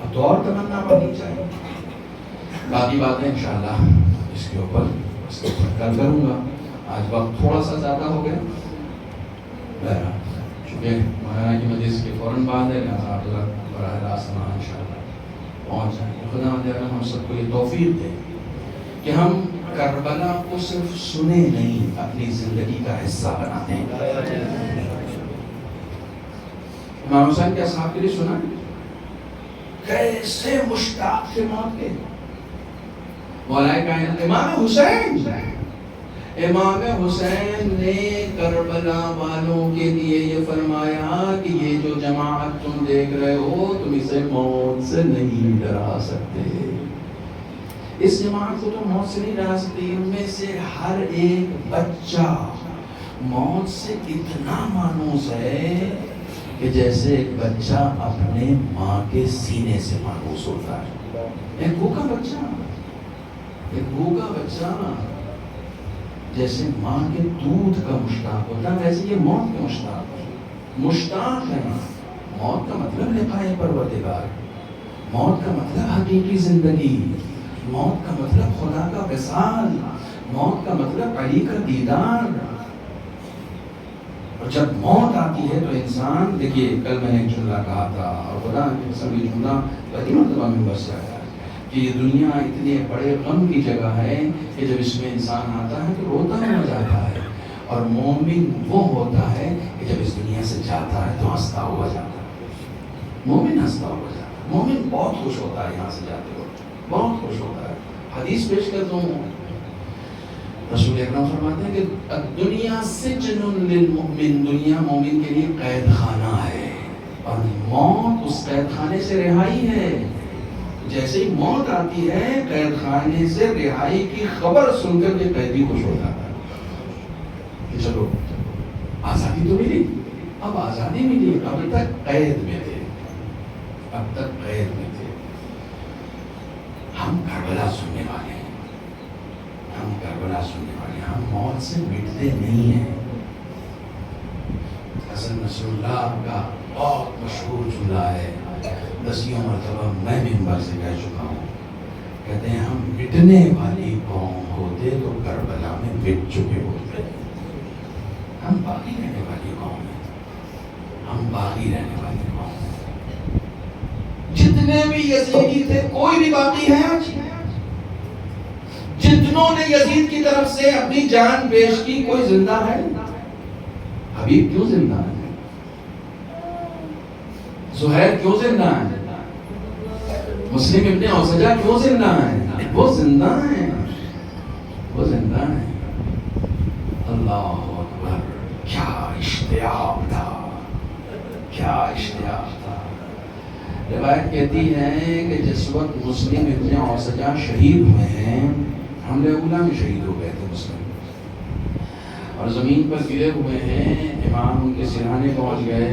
اب تو اور تمنا بڑھنی چاہیے۔ باقی باتیں انشاءاللہ اس کے اوپر کل کروں گا، آج وقت تھوڑا سا زیادہ ہو گیا، بہرحال چونکہ مولانا کی مجلس کے فوراً بعد ہے، لہٰذا آپ لوگ براہ راست وہاں انشاءاللہ پہنچ جائیں گے۔ خدا تعالیٰ ہم سب کو یہ توفیق دے کہ ہم کربلا کو صرف سنے نہیں، اپنی زندگی کا حصہ بنا دیں۔ امام حسین کے اصحاب کے لیے سنا کیسے مشتاق تھے موت کے۔ مولا کائنات امام حسین نے کربلا والوں کے لیے یہ فرمایا کہ یہ جو جماعت تم دیکھ رہے ہو تم اسے موت سے نہیں ڈرا سکتے، اس جماعت کو تم موت سے نہیں ڈرا سکتے۔ ان میں سے ہر ایک بچہ موت سے اتنا مانوس ہے کہ جیسے ایک بچہ اپنے ماں کے سینے سے مانوس ہوتا ہے۔ ایک بھوکا بچہ جیسے ماں کے دودھ کا مشتاق ہوتا ہے، ویسے یہ موت کے مشتاق ہے۔ موت کا مطلب لقائے پروردگار، موت کا مطلب حقیقی زندگی، موت کا مطلب خدا کا وصال، موت کا مطلب علی کا دیدار۔ اور جب موت آتی ہے تو انسان، دیکھیے کل میں نے ایک جملہ کہا تھا اور خدا کی قسم یہ جملہ پہلی مرتبہ میں بس آیا کہ یہ دنیا اتنے بڑے غم کی جگہ ہے کہ جب اس میں انسان آتا ہے تو روتا ہوا جاتا ہے، اور مومن وہ ہوتا ہے کہ جب اس دنیا سے جاتا ہے تو ہنستا ہوا جاتا ہے. مومن ہنستا ہوا جاتا ہے. مومن بہت خوش ہوتا ہے یہاں سے جاتے وقت, بہت خوش ہوتا ہے. حدیث پیش کرتا ہوں, رسول اکرم فرماتے ہیں کہ دنیا سجن للمؤمن, دنیا مومن کے لیے قید خانہ ہے اور موت اس قید خانے سے رہائی ہے. جیسے ہی موت آتی ہے قید خانے سے رہائی کی خبر سن کر کے قیدی خوش ہو جاتا ہے کہ چلو آزادی تو ملی, اب آزادی ملی, اب تک قید میں تھے, اب تک قید میں تھے. ہم کربلا سننے والے ہیں, ہم کربلا سننے والے ہیں, ہم موت سے مٹتے نہیں ہیں. حسن نصر اللہ کا بہت مشہور جملہ ہے, 10 مرتبہ میں منبر سے کہہ چکا ہوں. کہتے ہیں ہم مٹنے والی قوم ہوتے تو کربلا میں مٹ چکے ہوتے. ہم باقی رہنے والی قوم ہیں, ہم باقی رہنے والی قوم ہیں. جتنے بھی یزیدی تھے کوئی بھی باقی ہے آج؟ جتنوں نے یزید کی طرف سے اپنی جان پیش کی کوئی زندہ ہے؟ حبیب کیوں زندہ ہے؟ زہیر کیوں زندہ ہے؟ مسلم ابن اوسجہ کیوں زندہ ہے؟ وہ زندہ ہیں, وہ زندہ ہیں. اللہ اکبر, کیا اشتیاق تھا, کیا اشتیاق تھا. روایت کہتی ہے کہ جس وقت مسلم ابن اوسجہ شہید ہوئے ہیں, حملے اولا میں شہید ہو گئے تھے مسلم, اور زمین پر گرے ہوئے ہیں. امام ان کے سرہانے پہنچ گئے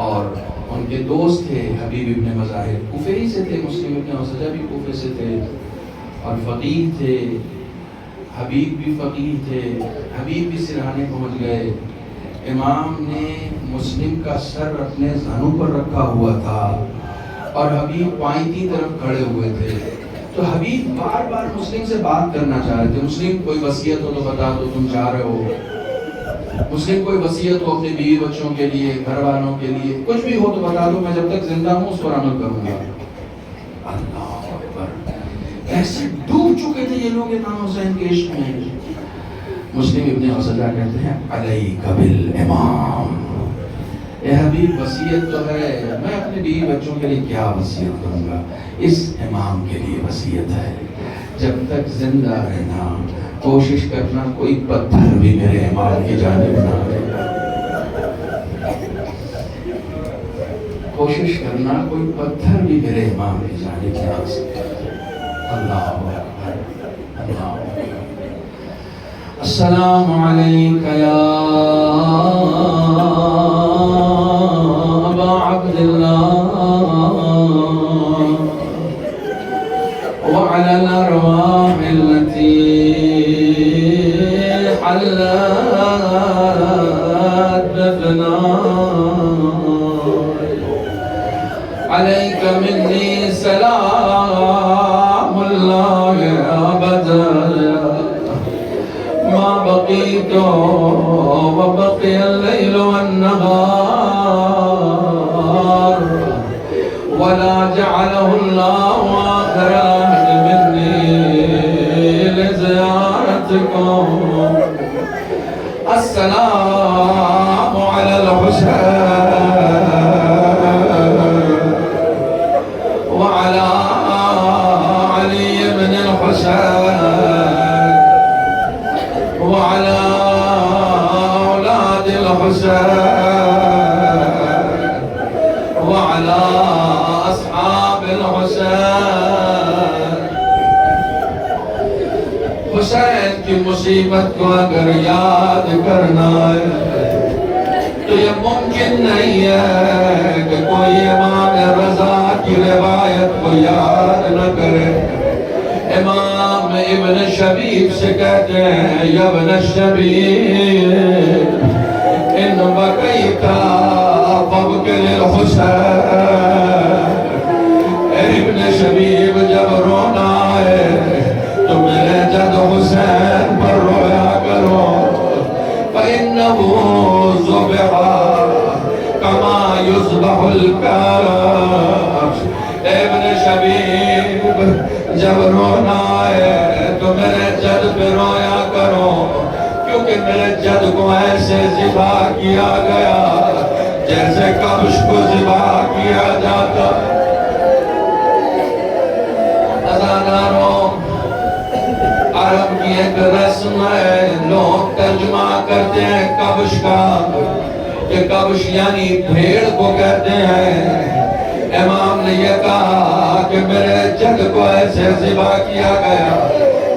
اور ان کے دوست تھے حبیب ابن مظاہر, کوفے ہی سے تھے. مسلم ابن اوسجہ بھی کوفے سے تھے اور فقیہ تھے. حبیب بھی فقیہ تھے. حبیب بھی سرہانے پہنچ گئے. امام نے مسلم کا سر اپنے زانوں پر رکھا ہوا تھا اور حبیب پائیں طرف کھڑے ہوئے تھے. تو حبیب بار بار مسلم سے بات کرنا چاہ رہے تھے. مسلم کوئی وصیت ہو تو بتا دو, تم جا رہے ہو. مسلم کوئی وصیت ہو اپنے بیوی بچوں کے لیے, گھر والوں کے لیے, کچھ بھی ہو تو بتا دو, میں جب تک زندہ ہوں اس پر عمل کروں گا. اللہ اکبر, ایسے ڈوب چکے تھے یہ لوگ امام حسین کے عشق میں. مسلم ابن اوسجہ کہتے ہیں علیک بالامام, اے حبیب وصیت تو ہے, میں اپنے بیوی بچوں کے لیے کیا وصیت کروں گا, اس امام کے لیے وصیت ہے. جب تک زندہ رہنا کوشش کرنا کوئی پتھر بھی میرے امام کی جانب نہ آئے. کوشش کرنا کوئی پتھر بھی میرے امام کی جانب نہ آ سکے. اللہ اکبر, اللہ اکبر. السلام علیک یا ابا عبداللہ وعلى الأرواح التي حلت دفناك عليك مني سلام الله أبدا ما بقيت وبقي الليل والنهار ولا جعله الله آخر عهد مني لزيارتكم. السلام على الحسين وعلى علي بن الحسين وعلى أولاد الحسين وعلى أصحاب الحسين. حسین کی مصیبت کو اگر یاد کرنا ہے تو یہ ممکن نہیں ہے کہ کوئی امام رضا کی روایت کو یاد نہ کرے. امام ابن شبیب سے کہتے ہیں یا ابن شبیب ان بقیتا فابکر الحسین. ابن شبیب جب رونا ہے تو میرے جد حسین پر رویا کرو. فإنه ذبح كما يذبح الكبش. ابن شبیب جب رونا ہے تو میرے جد پہ رویا کرو کیونکہ میرے جد کو ایسے ذبح کیا گیا جیسے کبش کو ذبح کیا جاتا. ازاداروں، عرب کی ایک رسم ہے، لوگ ترجمہ کرتے ہیں کبش کا کہ کبش یعنی بھیڑ کو کہتے ہیں. امام نے یہ کہا کہ میرے جد کو ایسے ذبح کیا گیا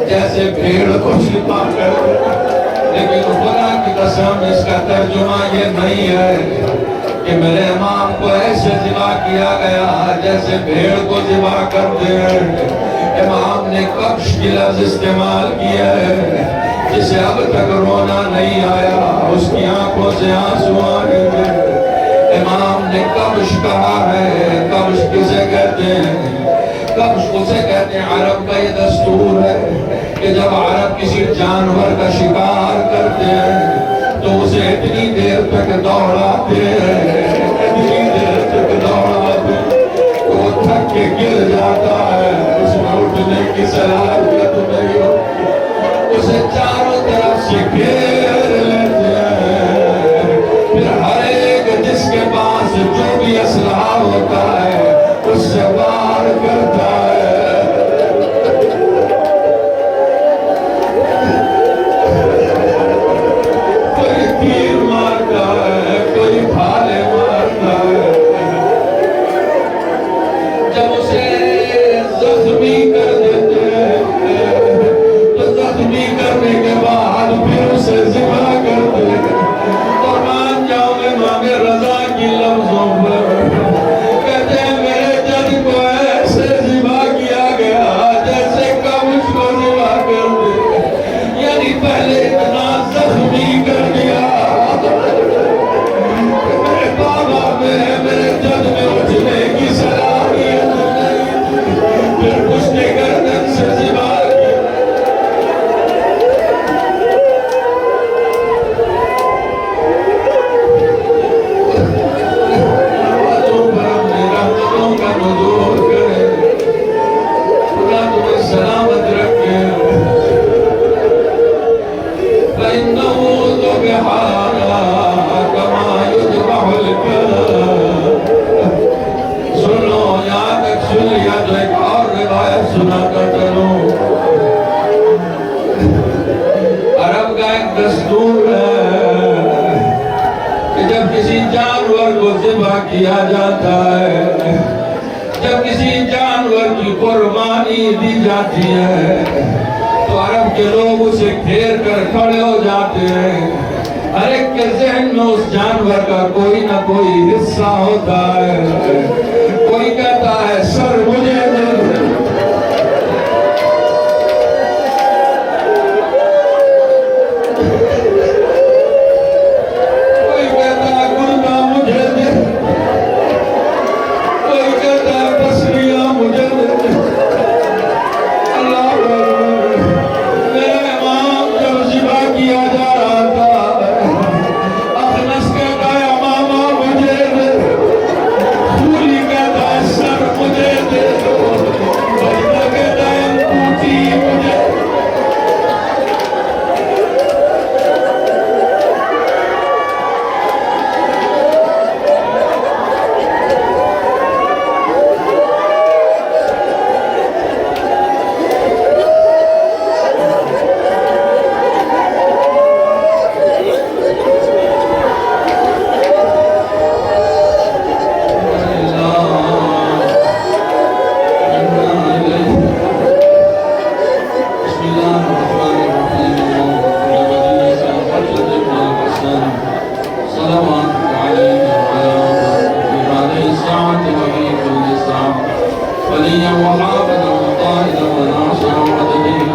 جیسے بھیڑ کو ذبح کرتے ہیں. لیکن خدا کی قسم اس کا ترجمہ یہ نہیں ہے کہ میرے امام کو ایسے ذبح کیا گیا جیسے بھیڑ کو ذبح کرتے ہیں. امام نے کبش کی لفظ استعمال کیا ہے جسے اب تک رونا نہیں آیا، اس کی آنکھوں سے آنسو آنے گئے. امام نے کبش کہا ہے. کبش کسے کہتے ہیں؟ کبش اسے کہتے ہیں، عرب کا یہ دستور ہے کہ جب عرب کسی جانور کا شکار کرتے ہیں تو اسے اتنی دیر تک دوڑاتے ہیں، اتنی دیر تک دوڑاتے ہیں تو وہ تھک کے گر جاتا ہے، اس میں اٹھنے کی صلاحیت نہیں ہوتی. اسے چاروں طرف سے گھیر لیتے ہیں، پھر ہر ایک جس کے پاس جو بھی اسلحہ ہوتا ہے اس سے وار کرتا ہے. کوئی تیر مارتا ہے، کوئی بھالے مارتا ہے. جب اسے زخمی کر دیتے ہیں تو زخمی کرنے کے بعد پھر اسے ذبح کرتے ہیں. قربان جاؤں امام رضا کی لفظوں پر، کہتے ہیں میرے جد کو ایسے ذبح کیا گیا جیسے کبش کو ذبح کرتے ہیں. یعنی پہلے اتنا زخمی کر دیا میرے بابا میں، میرے جد میں اٹھنے کی صلاحیت نہیں تھی، پھر اس نے گردن سے ذبح کیا. نمازوں پر اپنے رحمتوں کا نزول کرے، خدا تمہیں سلامت رکھے. فَإِنَّهُ ذُبِحَ كَمَا يُذْبَحُ الْكَلْبُ. سن لو، یہاں تک سن لیا تو ایک اور روایت سنا کر چلوں. عرب کا ایک دستور ہے کہ جب کسی جانور کو ذبح کیا جاتا ہے، جب کسی جانور کی قربانی دی جاتی ہے تو عرب کے لوگ اسے گھیر کر کھڑے ہو جاتے ہیں. ہر ایک کے ذہن میں اس جانور کا کوئی نہ کوئی حصہ ہوتا ہے. کوئی کہتا ہے سر مجھے دے دو، کوئی کہتا ہے گردہ مجھے دے دو، کوئی کہتا ہے پسلیاں مجھے دے دو. اللہ اکبر. میرے امام جب ذبح کیا جا رہا تھا، اخنس کہتا ہے امامہ مجھے دے دو، خولی کہتا ہے سر مجھے دے دو، بجدہ کہتا ہے انگوٹھی مجھے دے دو. وليا وحافظا وقائدا وناصرا ومددا